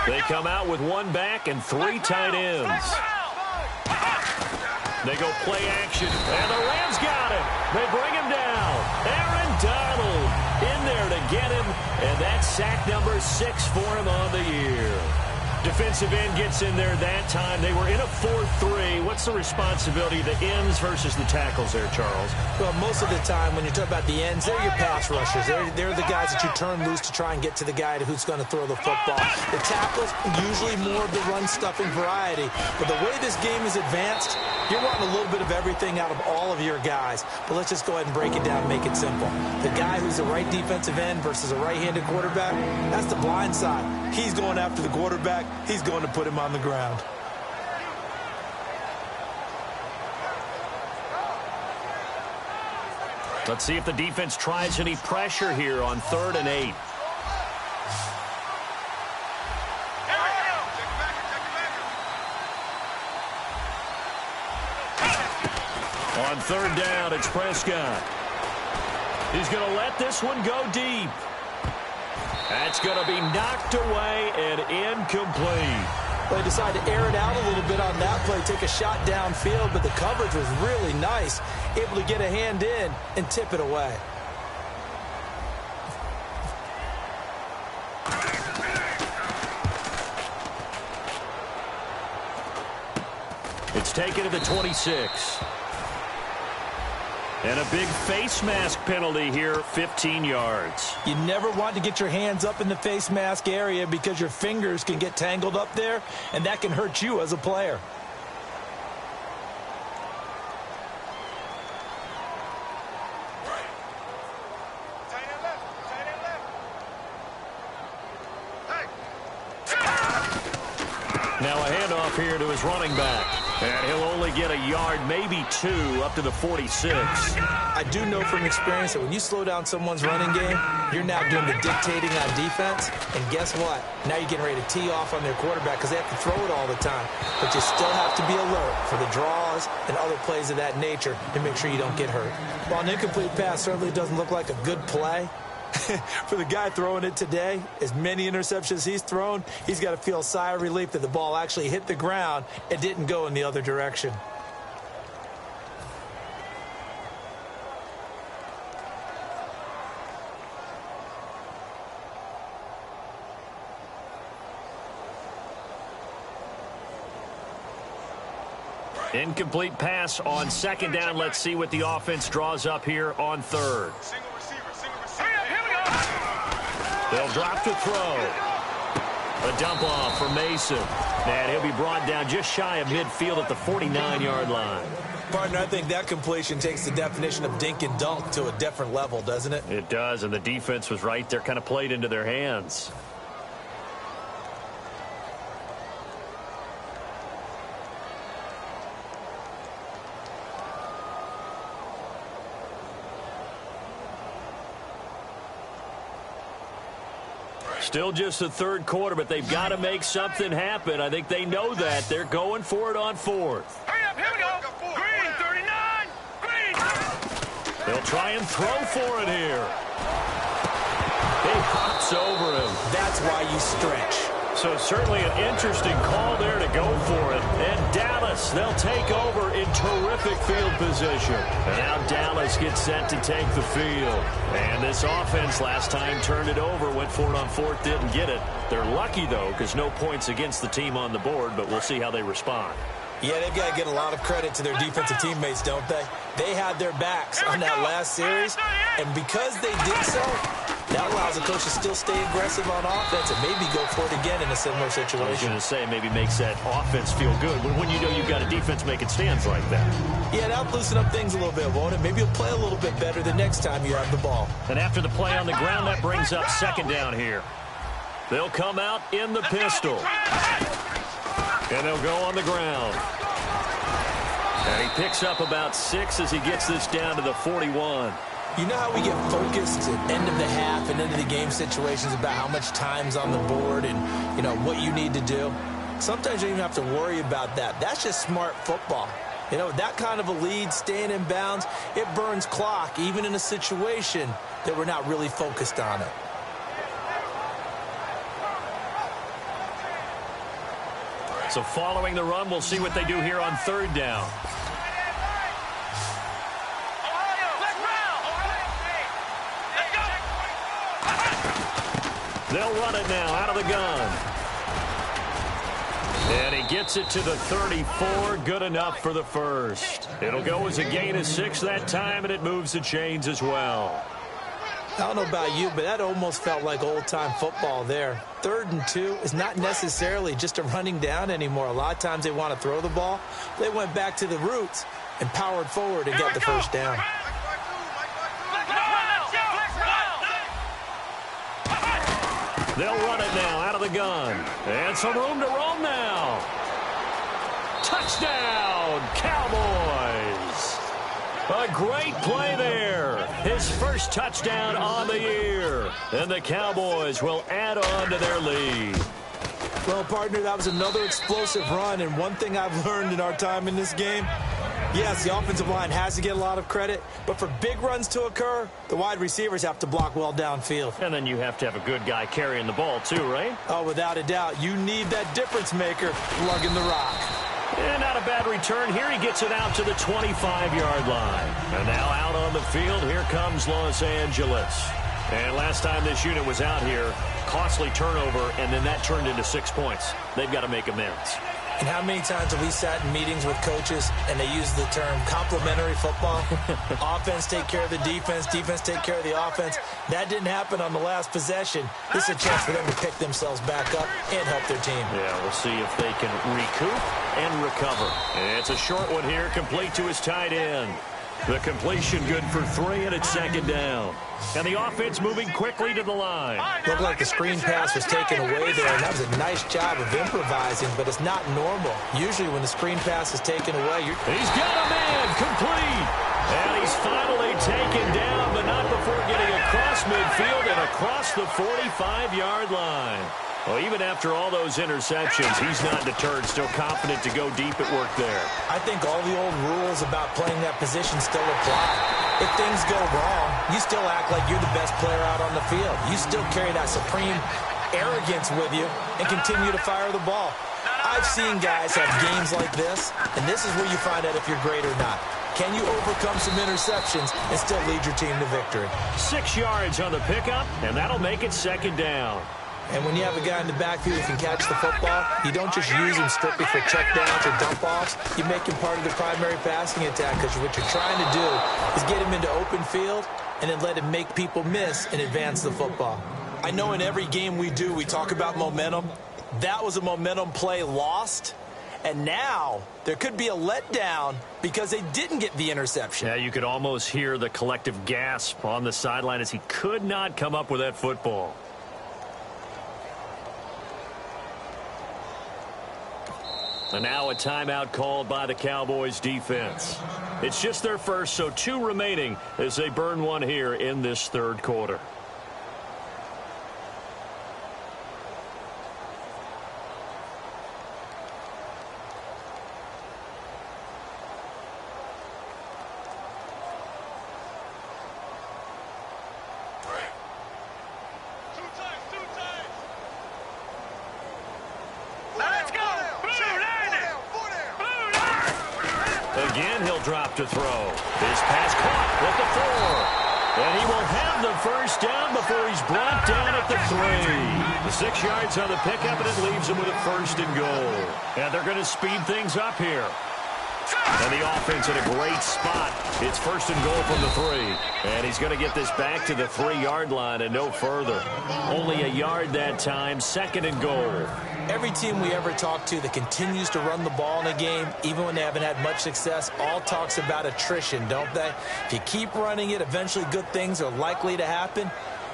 S4: They come out with 1 back and 3 tight ends. They go play action, and the Rams got him. They bring him down. Aaron Donald in there to get him, and that's sack number 6 for him on the year. Defensive end gets in there that time. They were in a 4-3. What's the responsibility of the ends versus the tackles there, Charles?
S5: Well, most of the time when you talk about the ends, they're your pass rushers. They're the guys that you turn loose to try and get to the guy who's going to throw the football. The tackles, usually more of the run-stuffing variety. But the way this game is advanced, you're wanting a little bit of everything out of all of your guys. But let's just go ahead and break it down and make it simple. The guy who's a right defensive end versus a right-handed quarterback, that's the blind side. He's going after the quarterback. He's going to put him on the ground.
S4: Let's see if the defense tries any pressure here on 3rd and 8. On 3rd down, it's Prescott. He's going to let this one go deep. That's going to be knocked away and incomplete.
S5: Well, they decided to air it out a little bit on that play, take a shot downfield, but the coverage was really nice, able to get a hand in and tip it away.
S4: It's taken to the 26. And a big face mask penalty here, 15 yards.
S5: You never want to get your hands up in the face mask area because your fingers can get tangled up there, and that can hurt you as a player.
S4: Now a handoff here to his running back. And he'll only get a yard, maybe 2, up to the 46.
S5: I do know from experience that when you slow down someone's running game, you're now doing the dictating on defense. And guess what? Now you're getting ready to tee off on their quarterback because they have to throw it all the time. But you still have to be alert for the draws and other plays of that nature to make sure you don't get hurt. While an incomplete pass certainly doesn't look like a good play, for the guy throwing it today, as many interceptions he's thrown, he's got to feel a sigh of relief that the ball actually hit the ground and didn't go in the other direction.
S4: Incomplete pass on 2nd down. Let's see what the offense draws up here on 3rd. They'll drop to throw. A dump off for Mason. And he'll be brought down just shy of midfield at the 49-yard line.
S5: Partner, I think that completion takes the definition of dink and dunk to a different level, doesn't it?
S4: It does, and the defense was right there, kind of played into their hands. Still just the 3rd quarter, but they've got to make something happen. I think they know that. They're going for it on 4th.
S6: Hurry up, here we go. Green, 39. Green.
S4: They'll try and throw for it here. He hops over him.
S5: That's why you stretch.
S4: So certainly an interesting call there to go for it. And Dallas, they'll take over in terrific field position. And now Dallas gets set to take the field. And this offense last time turned it over, went for it on fourth, didn't get it. They're lucky, though, because no points against the team on the board, but we'll see how they respond.
S5: Yeah, they've got to get a lot of credit to their defensive teammates, don't they? They had their backs on that last series, and because they did so, that allows the coach to still stay aggressive on offense and maybe go for it again in a similar situation.
S4: I was going to say, maybe makes that offense feel good when you know you've got a defense making stands like that.
S5: Yeah, that'll loosen up things a little bit, won't it? Maybe you'll play a little bit better the next time you have the ball.
S4: And after the play on the ground, that brings up second down here. They'll come out in the pistol. And they'll go on the ground. And he picks up about 6 as he gets this down to the 41.
S5: You know how we get focused at end of the half and end of the game situations about how much time's on the board and, you know, what you need to do? Sometimes you don't even have to worry about that. That's just smart football. You know, that kind of a lead, staying in bounds, it burns clock, even in a situation that we're not really focused on it.
S4: So following the run, we'll see what they do here on third down. They'll run it now out of the gun. And he gets it to the 34. Good enough for the first. It'll go as a gain of 6 that time, and it moves the chains as well.
S5: I don't know about you, but that almost felt like old-time football there. 3rd and 2 is not necessarily just a running down anymore. A lot of times they want to throw the ball. They went back to the roots and powered forward and got the first down.
S4: They'll run it now out of the gun. And some room to roam now. Touchdown, Cowboys. A great play there. His first touchdown on the year. And the Cowboys will add on to their lead.
S5: Well, partner, that was another explosive run. And one thing I've learned in our time in this game, yes, the offensive line has to get a lot of credit, but for big runs to occur, the wide receivers have to block well downfield.
S4: And then you have to have a good guy carrying the ball too, right?
S5: Oh, without a doubt. You need that difference maker lugging the rock.
S4: And not a bad return here. He gets it out to the 25-yard line. And now out on the field, here comes Los Angeles. And last time this unit was out here, costly turnover, and then that turned into 6 points. They've got to make amends.
S5: And how many times have we sat in meetings with coaches and they use the term complementary football? Offense take care of the defense, defense take care of the offense. That didn't happen on the last possession. This is a chance for them to pick themselves back up and help their team.
S4: Yeah, we'll see if they can recoup and recover. And it's a short one here, complete to his tight end. The completion good for 3, and it's second down. And the offense moving quickly to the line.
S5: Looked like the screen pass was taken away there, and that was a nice job of improvising, but it's not normal. Usually when the screen pass is taken away,
S4: he's got a man complete. And he's finally taken down, but not before getting across midfield and across the 45-yard line. Well, even after all those interceptions, he's not deterred, still confident to go deep at work there.
S5: I think all the old rules about playing that position still apply. If things go wrong, you still act like you're the best player out on the field. You still carry that supreme arrogance with you and continue to fire the ball. I've seen guys have games like this, and this is where you find out if you're great or not. Can you overcome some interceptions and still lead your team to victory?
S4: 6 yards on the pickup, and that'll make it second down.
S5: And when you have a guy in the backfield who can catch the football, you don't just use him strictly for checkdowns or dump-offs. You make him part of the primary passing attack, because what you're trying to do is get him into open field and then let him make people miss and advance the football. I know in every game we do, we talk about momentum. That was a momentum play lost. And now there could be a letdown because they didn't get the interception.
S4: Yeah, you could almost hear the collective gasp on the sideline as he could not come up with that football. And now a timeout called by the Cowboys defense. It's just their first, so 2 remaining as they burn one here in this third quarter. Again, he'll drop to throw. His pass caught at the 4. And he will have the first down before he's brought down at the 3. The 6 yards on the pickup, and it leaves him with a 1st and goal. And they're going to speed things up here. And the offense in a great spot. It's 1st and goal from the 3. And he's going to get this back to the 3-yard line and no further. Only a yard that time, 2nd and goal.
S5: Every team we ever talk to that continues to run the ball in a game, even when they haven't had much success, all talks about attrition, don't they? If you keep running it, eventually good things are likely to happen.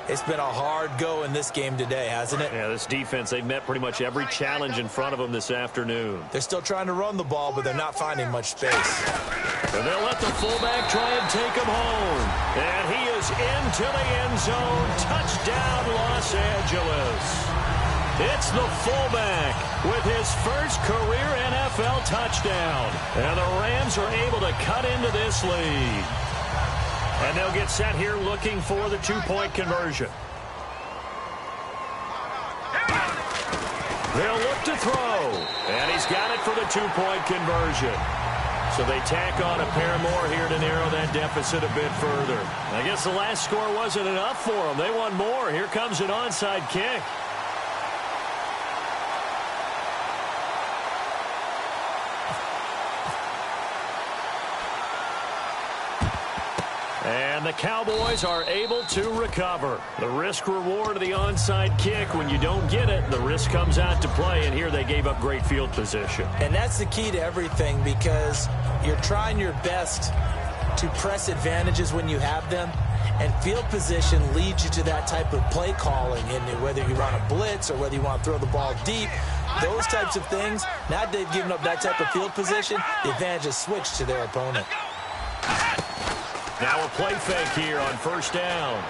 S5: It's been a hard go in this game today, hasn't it?
S4: Yeah, this defense, they've met pretty much every challenge in front of them this afternoon.
S5: They're still trying to run the ball, but they're not finding much space.
S4: And they'll let the fullback try and take him home. And he is into the end zone. Touchdown, Los Angeles. It's the fullback with his first career NFL touchdown. And the Rams are able to cut into this lead. And they'll get set here looking for the 2-point conversion. They'll look to throw. And he's got it for the 2-point conversion. So they tack on a pair more here to narrow that deficit a bit further. I guess the last score wasn't enough for them. They want more. Here comes an onside kick. And the Cowboys are able to recover. The risk-reward of the onside kick, when you don't get it, the risk comes out to play, and here they gave up great field position.
S5: And that's the key to everything, because you're trying your best to press advantages when you have them, and field position leads you to that type of play calling. And whether you run a blitz or whether you want to throw the ball deep, those types of things, now that they've given up that type of field position, the advantage is switched to their opponent.
S4: Now a play fake here on 1st down.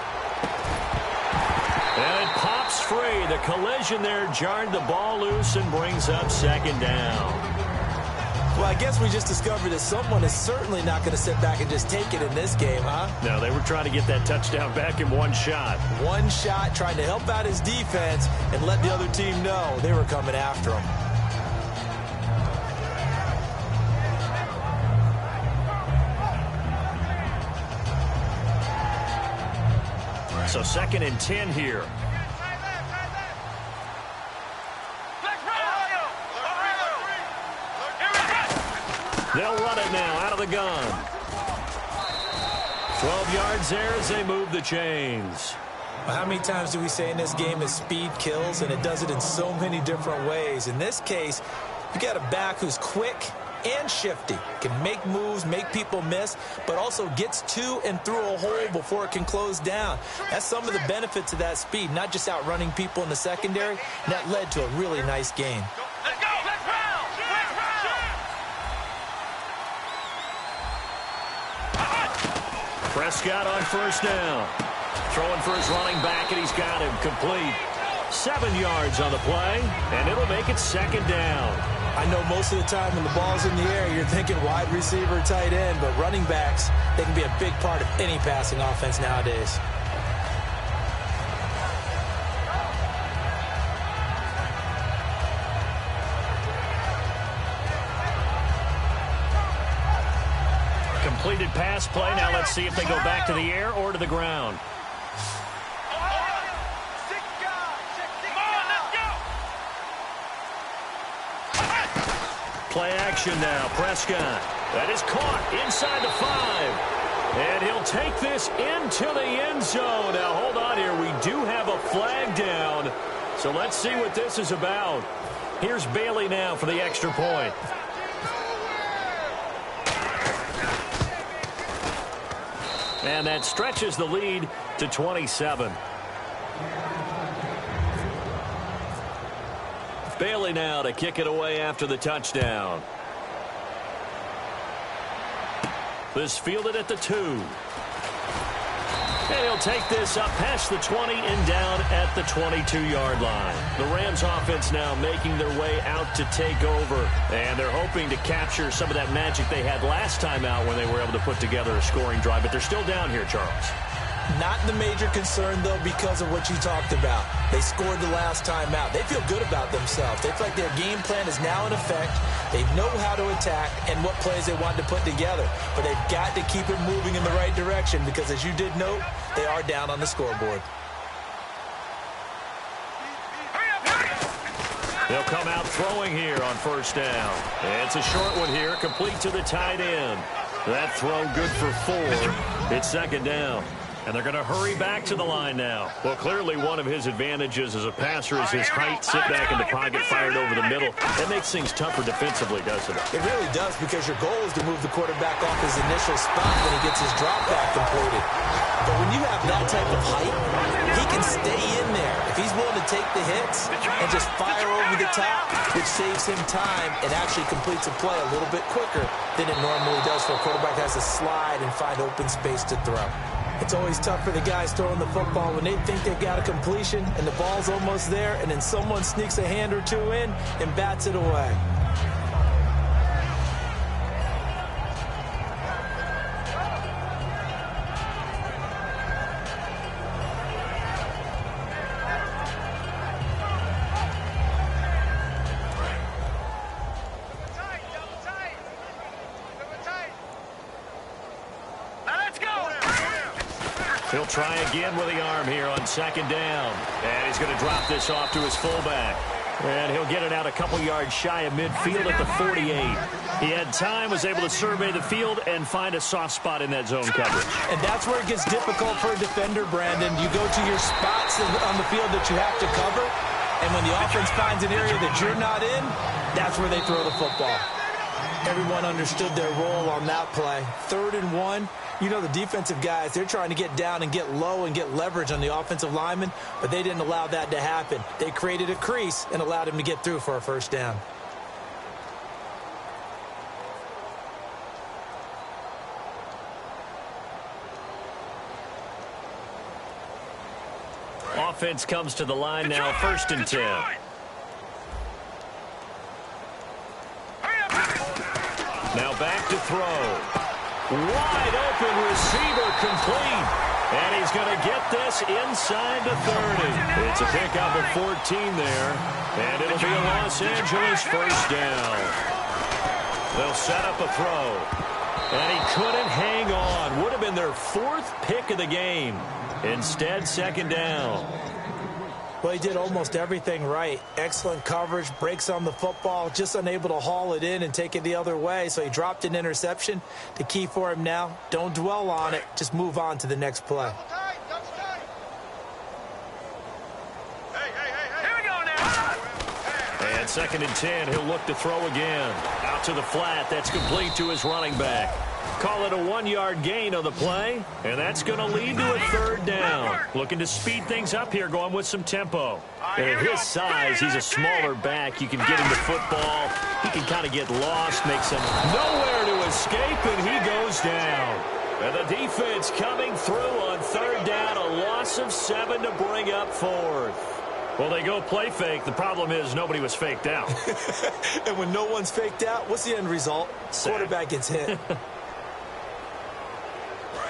S4: And it pops free. The collision there jarred the ball loose and brings up 2nd down.
S5: Well, I guess we just discovered that someone is certainly not going to sit back and just take it in this game, huh?
S4: No, they were trying to get that touchdown back in one shot.
S5: One shot, trying to help out his defense and let the other team know they were coming after him.
S4: So 2nd and 10 here. They'll run it now out of the gun. 12 yards there as they move the chains.
S5: Well, how many times do we say in this game that speed kills, and it does it in so many different ways? In this case, you got a back who's quick and shifty, can make moves, make people miss, but also gets to and through a hole before it can close down. That's some of the benefits of that speed, not just outrunning people in the secondary. And that led to a really nice game.
S6: Let's go! Let's round!
S4: Prescott on 1st down. Throwing for his running back, and he's got him complete. 7 yards on the play, and it'll make it 2nd down.
S5: I know most of the time when the ball's in the air, you're thinking wide receiver, tight end, but running backs, they can be a big part of any passing offense nowadays.
S4: Completed pass play. Now let's see if they go back to the air or to the ground. Play action now. Prescott. That is caught inside the 5. And he'll take this into the end zone. Now, hold on here. We do have a flag down. So let's see what this is about. Here's Bailey now for the extra point. And that stretches the lead to 27. Bailey now to kick it away after the touchdown. This fielded at the 2. And he'll take this up past the 20 and down at the 22-yard line. The Rams offense now making their way out to take over. And they're hoping to capture some of that magic they had last time out when they were able to put together a scoring drive. But they're still down here, Charles.
S5: Not the major concern, though, because of what you talked about. They scored the last time out. They feel good about themselves. They feel like their game plan is now in effect. They know how to attack and what plays they want to put together. But they've got to keep it moving in the right direction because, as you did note, they are down on the scoreboard.
S4: They'll come out throwing here on first down. It's a short one here, complete to the tight end. That throw good for 4. It's second down. And they're going to hurry back to the line now. Well, clearly one of his advantages as a passer is his height, sit back in the pocket, fired over the middle. That makes things tougher defensively, doesn't it?
S5: It really does, because your goal is to move the quarterback off his initial spot when he gets his drop back completed. But when you have that type of height, he can stay in there. If he's willing to take the hits and just fire over the top, which saves him time and actually completes a play a little bit quicker than it normally does for a quarterback has to slide and find open space to throw. It's always tough for the guys throwing the football when they think they've got a completion and the ball's almost there, and then someone sneaks a hand or two in and bats it away.
S4: He'll try again with the arm here on second down. And he's going to drop this off to his fullback. And he'll get it out a couple yards shy of midfield at the 48. He had time, was able to survey the field, and find a soft spot in that zone coverage.
S5: And that's where it gets difficult for a defender, Brandon. You go to your spots on the field that you have to cover, and when the offense finds an area that you're not in, that's where they throw the football. Everyone understood their role on that play. 3rd and 1. You know, the defensive guys, they're trying to get down and get low and get leverage on the offensive lineman, but they didn't allow that to happen. They created a crease and allowed him to get through for a first down.
S4: Offense comes to the line now, 1st and 10. Now back to throw. Wide open receiver complete. And he's going to get this inside the 30. It's a pickup of 14 there. And it'll be a Los Angeles first down. They'll set up a throw. And he couldn't hang on. Would have been their 4th pick of the game. Instead, second down.
S5: Well, he did almost everything right. Excellent coverage, breaks on the football, just unable to haul it in and take it the other way. So he dropped an interception. The key for him now, don't dwell on it. Just move on to the next play.
S4: And 2nd and 10, he'll look to throw again. Out to the flat, that's complete to his running back. Call it a 1-yard gain on the play, and that's going to lead to a 3rd down. Looking to speed things up here, going with some tempo. And at his size, he's a smaller back. You can get him the football. He can kind of get lost, make some nowhere to escape, and he goes down. And the defense coming through on 3rd down, a loss of 7 to bring up 4th. Well, they go play fake. The problem is nobody was faked out.
S5: And when no one's faked out, what's the end result? Quarterback gets hit.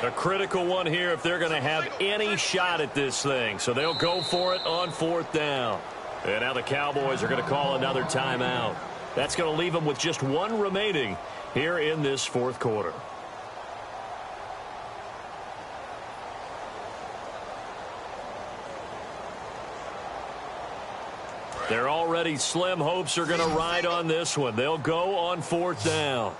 S4: A critical one here if they're going to have any shot at this thing. So they'll go for it on 4th down. And now the Cowboys are going to call another timeout. That's going to leave them with just 1 remaining here in this 4th quarter. They're already slim hopes are going to ride on this one. They'll go on 4th down.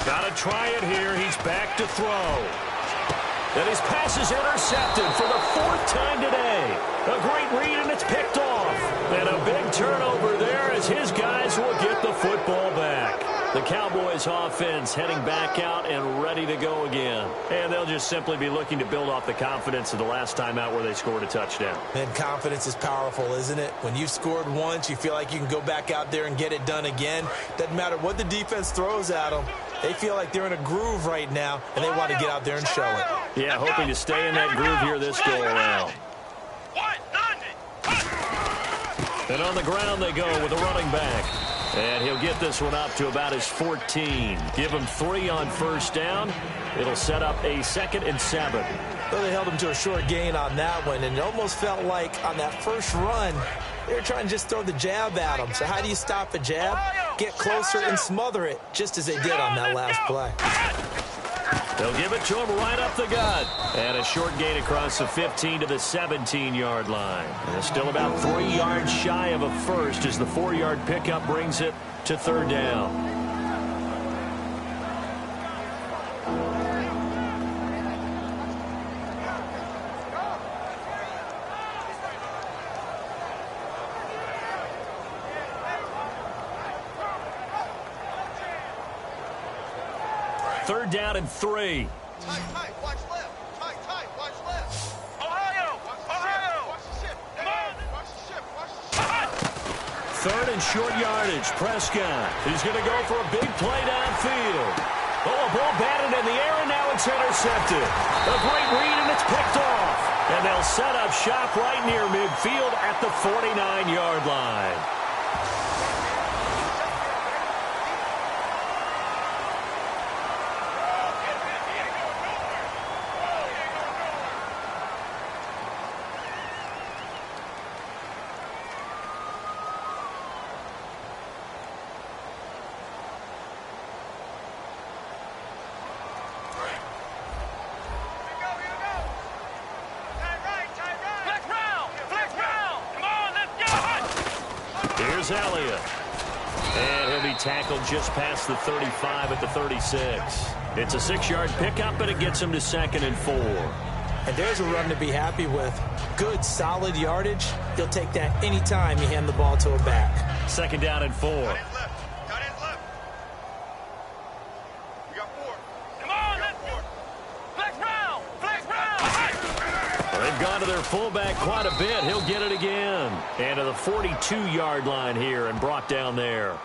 S4: Got to try it here. He's back to throw. And his pass is intercepted for the 4th time today. A great read, and it's picked off. And a big turnover there as his guys will get the football back. The Cowboys offense heading back out and ready to go again. And they'll just simply be looking to build off the confidence of the last time out where they scored a touchdown.
S5: And confidence is powerful, isn't it? When you've scored once, you feel like you can go back out there and get it done again. Doesn't matter what the defense throws at them. They feel like they're in a groove right now, and they want to get out there and show it.
S4: Yeah, hoping to stay in that groove here this go-around. And on the ground they go with a running back. And he'll get this one up to about his 14. Give him 3 on first down. It'll set up a 2nd and 7.
S5: Well, they held him to a short gain on that one, and it almost felt like on that first run, they were trying to just throw the jab at him. So how do you stop a jab? Get closer and smother it, just as they did on that last play.
S4: They'll give it to him right up the gut. And a short gain across the 15 to the 17-yard line. And it's still about 3 yards shy of a first as the 4-yard pickup brings it to 3rd down. Third down and 3.
S6: Tight, watch left. Tight, watch left. Ohio! Watch the ship. Come on! Watch the ship.
S4: 3rd and short yardage. Prescott. He's going to go for a big play downfield. Oh, a ball batted in the air, and now it's intercepted. A great read, and it's picked off. And they'll set up shop right near midfield at the 49-yard line. Here's Elliott. And he'll be tackled just past the 35 at the 36. It's a 6-yard pickup, but it gets him to 2nd and 4.
S5: And there's a run to be happy with. Good, solid yardage. He'll take that anytime you hand the ball to a back.
S4: 2nd down and 4.
S6: Cut in left. We got 4. Come on, let's go. Flex round.
S4: Well, they've gone to their fullback quite a bit. He'll get it again. And to the 42-yard line here and brought down there.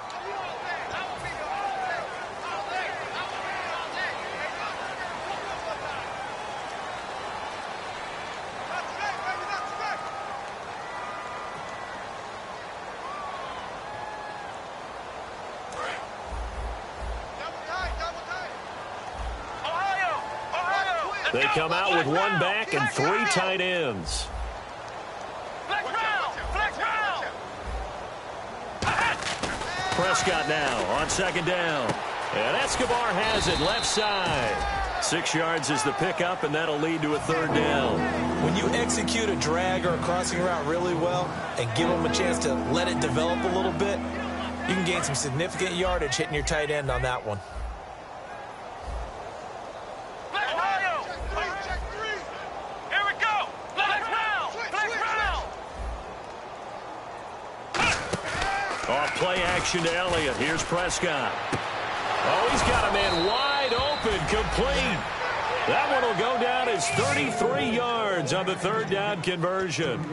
S4: They come out with 1 back and 3 tight ends. Prescott now on 2nd down. And Escobar has it left side. 6 yards is the pickup, and that'll lead to a 3rd down.
S5: When you execute a drag or a crossing route really well and give them a chance to let it develop a little bit, you can gain some significant yardage hitting your tight end on that one.
S4: Play action to Elliott. Here's Prescott. Oh, he's got a man wide open, complete. That one will go down as 33 yards on the 3rd down conversion.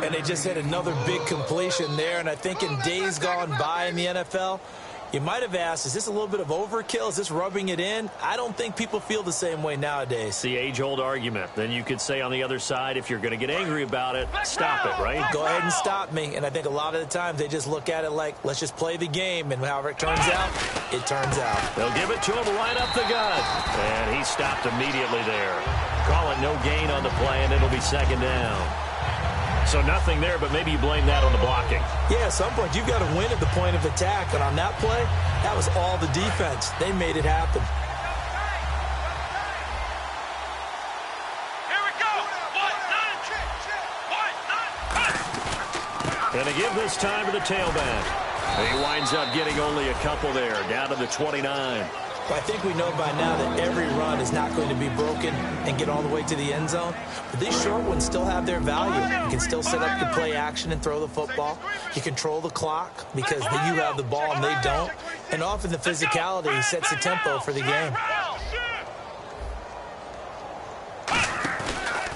S5: And they just hit another big completion there. And I think in days gone by in the NFL, you might have asked, is this a little bit of overkill? Is this rubbing it in? I don't think people feel the same way nowadays.
S4: It's the age-old argument. Then you could say on the other side, if you're going to get angry about it, stop it, right?
S5: Go ahead and stop me. And I think a lot of the times they just look at it like, let's just play the game. And however it turns out, it turns out.
S4: They'll give it to him right up the gut. And he stopped immediately there. Call it no gain on the play, and it'll be 2nd down. So nothing there, but maybe you blame that on the blocking.
S5: Yeah, at some point you've got to win at the point of attack. And on that play, that was all the defense. They made it happen.
S4: Here we go. 1, 9, 1. And they give this time to the tailback. He winds up getting only a couple there, down to the 29.
S5: Well, I think we know by now that every run is not going to be broken and get all the way to the end zone. But these short ones still have their value. You can still set up your play action and throw the football. You control the clock because you have the ball and they don't. And often the physicality sets the tempo for the game.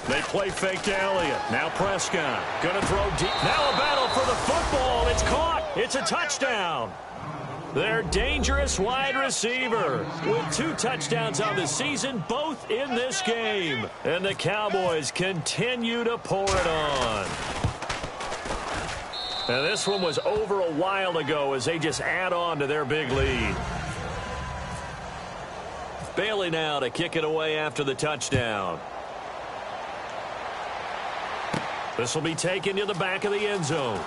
S4: They play fake to Elliott. Now Prescott. Going to throw deep. Now a battle for the football. It's caught. It's a touchdown. Their dangerous wide receiver with 2 touchdowns on the season, both in this game. And the Cowboys continue to pour it on. Now, this one was over a while ago as they just add on to their big lead. Bailey now to kick it away after the touchdown. This will be taken to the back of the end zone.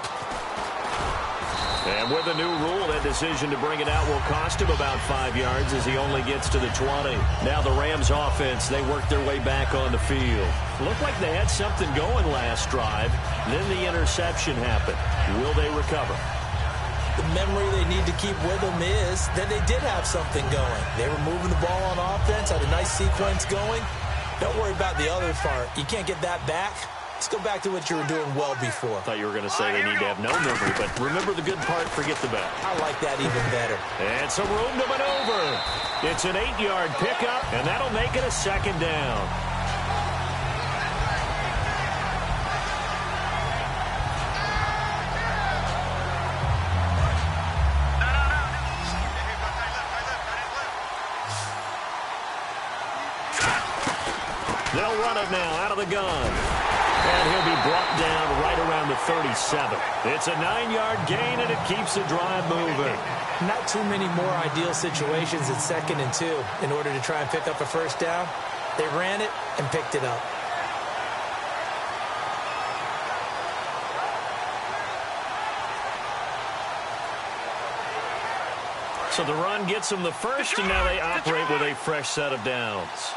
S4: And with the new rule, that decision to bring it out will cost him about 5 yards as he only gets to the 20. Now the Rams offense, they work their way back on the field. Looked like they had something going last drive. Then the interception happened. Will they recover?
S5: The memory they need to keep with them is that they did have something going. They were moving the ball on offense, had a nice sequence going. Don't worry about the other part. You can't get that back. Let's go back to what you were doing well before.
S4: I thought you were going to say they need to have no memory, but remember the good part, forget the bad.
S5: I like that even better.
S4: And some room to maneuver. It's an 8-yard pickup, and that'll make it a second down. They'll run it now out of the gun. And he'll be brought down right around the 37. It's a 9-yard gain, and it keeps the drive moving.
S5: Not too many more ideal situations at 2nd and 2 in order to try and pick up a first down. They ran it and picked it up.
S4: So the run gets them the first, and now they operate with a fresh set of downs.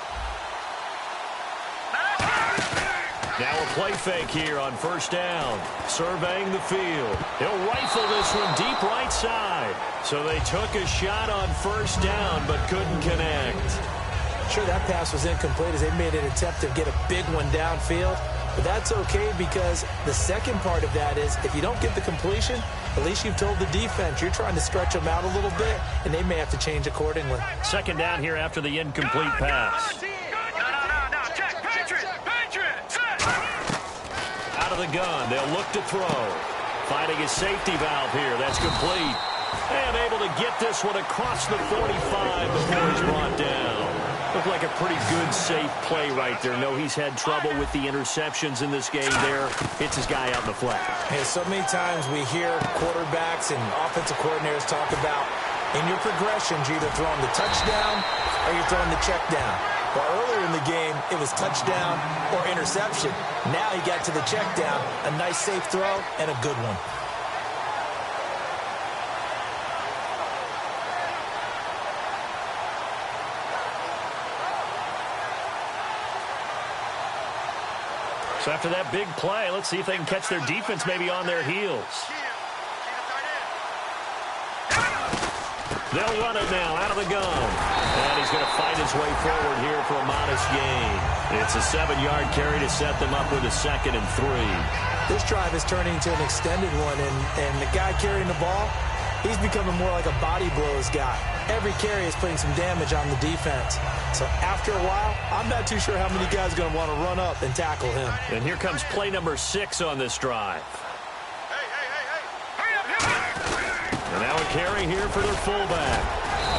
S4: Now a play fake here on first down. Surveying the field. He'll rifle this one deep right side. So they took a shot on first down but couldn't connect.
S5: Sure, that pass was incomplete as they made an attempt to get a big one downfield. But that's okay because the second part of that is if you don't get the completion, at least you've told the defense you're trying to stretch them out a little bit, and they may have to change accordingly.
S4: Second down here after the incomplete pass. Out of the gun, they'll look to throw. Finding a safety valve here. That's complete. And able to get this one across the 45 before he's brought down. Looked like a pretty good, safe play right there. No, he's had trouble with the interceptions in this game there. Hits his guy out in the flat.
S5: Hey, so many times we hear quarterbacks and offensive coordinators talk about in your progressions, you're either throwing the touchdown or you're throwing the check down. Well, earlier in the game, it was touchdown or interception. Now he got to the check down, a nice safe throw, and a good one.
S4: So after that big play, let's see if they can catch their defense maybe on their heels. They'll run it now out of the gun. And he's going to fight his way forward here for a modest gain. It's a 7-yard carry to set them up with a 2nd and 3.
S5: This drive is turning into an extended one, and the guy carrying the ball, he's becoming more like a body blows guy. Every carry is putting some damage on the defense. So after a while, I'm not too sure how many guys are going to want to run up and tackle him.
S4: And here comes play number 6 on this drive. And now a carry here for their fullback.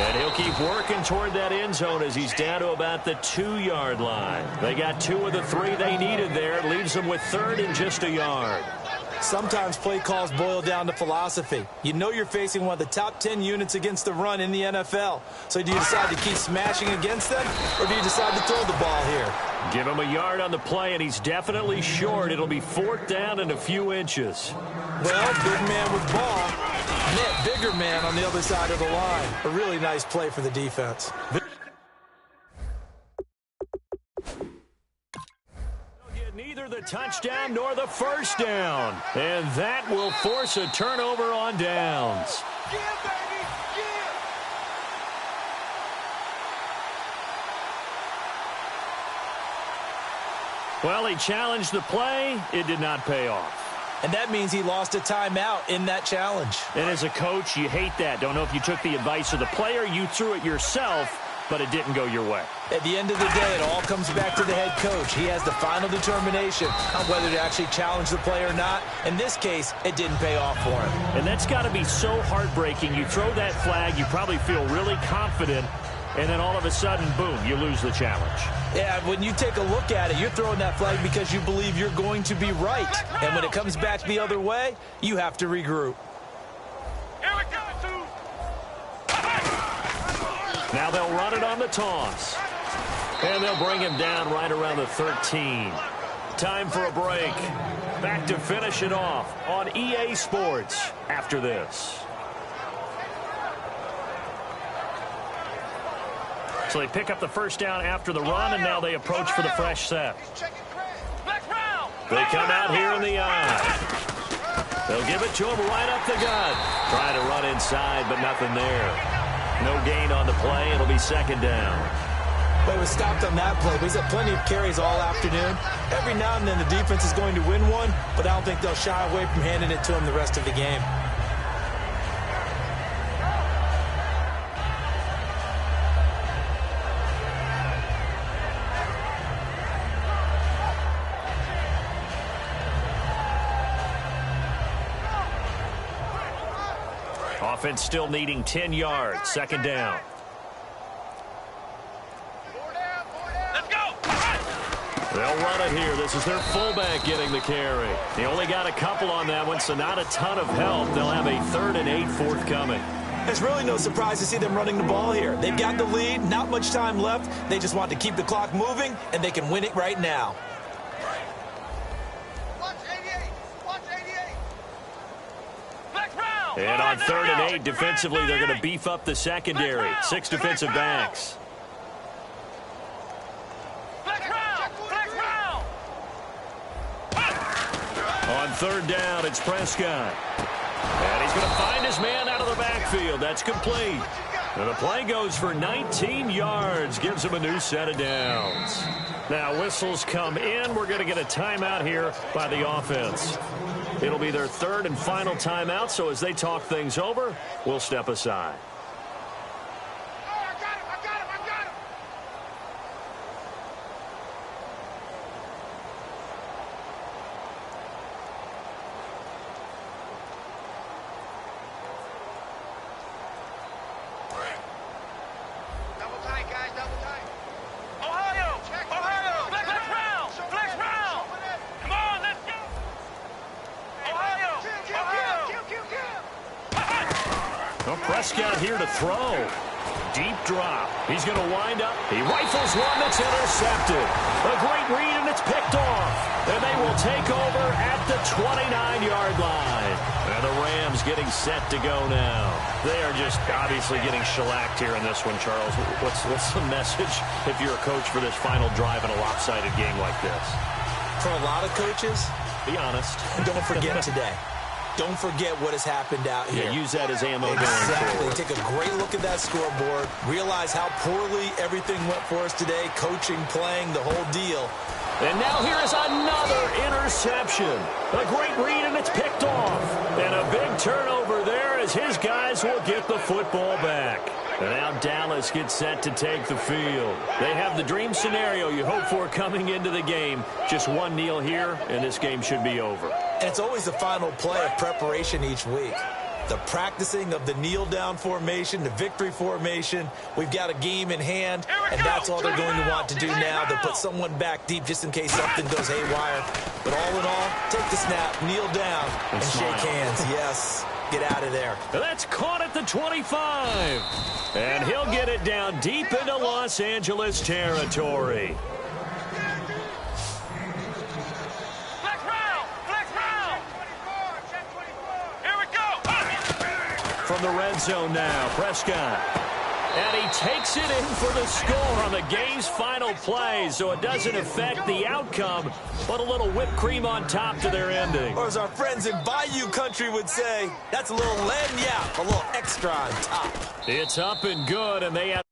S4: And he'll keep working toward that end zone as he's down to about the 2-yard line. They got 2 of the 3 they needed there. It leaves them with 3rd and just a yard.
S5: Sometimes play calls boil down to philosophy. You know you're facing one of the top 10 units against the run in the NFL. So do you decide to keep smashing against them, or do you decide to throw the ball here?
S4: Give him a yard on the play, and he's definitely short. It'll be 4th down and a few inches.
S5: Well, big man with ball. Net bigger man on the other side of the line. A really nice play for the defense.
S4: Neither the touchdown nor the first down. And that will force a turnover on downs.
S6: Yeah, baby, yeah.
S4: Well, he challenged the play. It did not pay off.
S5: And that means he lost a timeout in that challenge.
S4: And as a coach, you hate that. Don't know if you took the advice of the player, you threw it yourself, but it didn't go your way.
S5: At the end of the day, it all comes back to the head coach. He has the final determination on whether to actually challenge the play or not. In this case, it didn't pay off for him.
S4: And that's got to be so heartbreaking. You throw that flag, you probably feel really confident, and then all of a sudden, boom, you lose the challenge.
S5: Yeah, when you take a look at it, you're throwing that flag because you believe you're going to be right. And when it comes back the other way, you have to regroup.
S6: Here we go,
S4: Now they'll run it on the toss. And they'll bring him down right around the 13. Time for a break. Back to finish it off on EA Sports after this. So they pick up the first down after the run, and now they approach for the fresh set. They come out here in the eye. They'll give it to him right up the gut. Trying to run inside, but nothing there. No gain on the play. It'll be second down.
S5: But it was stopped on that play. He's had plenty of carries all afternoon. Every now and then the defense is going to win one, but I don't think they'll shy away from handing it to him the rest of the game.
S4: Offense still needing 10 yards. Second down.
S6: Let's go.
S4: They'll run it here. This is their fullback getting the carry. He only got a couple on that one, so not a ton of help. They'll have a 3rd and 8 forthcoming.
S5: It's really no surprise to see them running the ball here. They've got the lead, not much time left. They just want to keep the clock moving, and they can win it right now.
S6: Watch 88. Watch 88.
S4: And on 3rd and 8, defensively, they're going to beef up the secondary. 6 defensive backs. On 3rd down, it's Prescott. And he's going to find his man out of the backfield. That's complete. And the play goes for 19 yards. Gives him a new set of downs. Now, whistles come in. We're going to get a timeout here by the offense. It'll be their 3rd and final timeout, so as they talk things over, we'll step aside. Prescott here to throw. Deep drop. He's going to wind up. He rifles one that's intercepted. A great read, and it's picked off. And they will take over at the 29-yard line. And the Rams getting set to go now. They are just obviously getting shellacked here in this one, Charles. What's the message if you're a coach for this final drive in a lopsided game like this?
S5: For a lot of coaches,
S4: be honest.
S5: Don't forget today. Don't forget what has happened out here.
S4: Yeah, use that as ammo
S5: exactly.
S4: going forward.
S5: Take a great look at that scoreboard. Realize how poorly everything went for us today. Coaching, playing, the whole deal.
S4: And now here is another interception. A great read, and it's picked off. And a big turnover there as his guys will get the football back. And now Dallas gets set to take the field. They have the dream scenario you hope for coming into the game. Just one kneel here, and this game should be over.
S5: And it's always the final play of preparation each week. The practicing of the kneel-down formation, the victory formation. We've got a game in hand, and that's all they're going to want to do now. They'll put someone back deep just in case something goes haywire. But all in all, take the snap, kneel down, and shake hands. Yes. Get out of there.
S4: That's caught at the 25. And he'll get it down deep into Los Angeles territory.
S6: Here we go.
S4: From the red zone now, Prescott. And he takes it in for the score on the game's final play, so it doesn't affect the outcome, but a little whipped cream on top to their ending.
S5: Or as our friends in Bayou Country would say, that's a little lagniappe, a little extra on top.
S4: It's up and good, and they have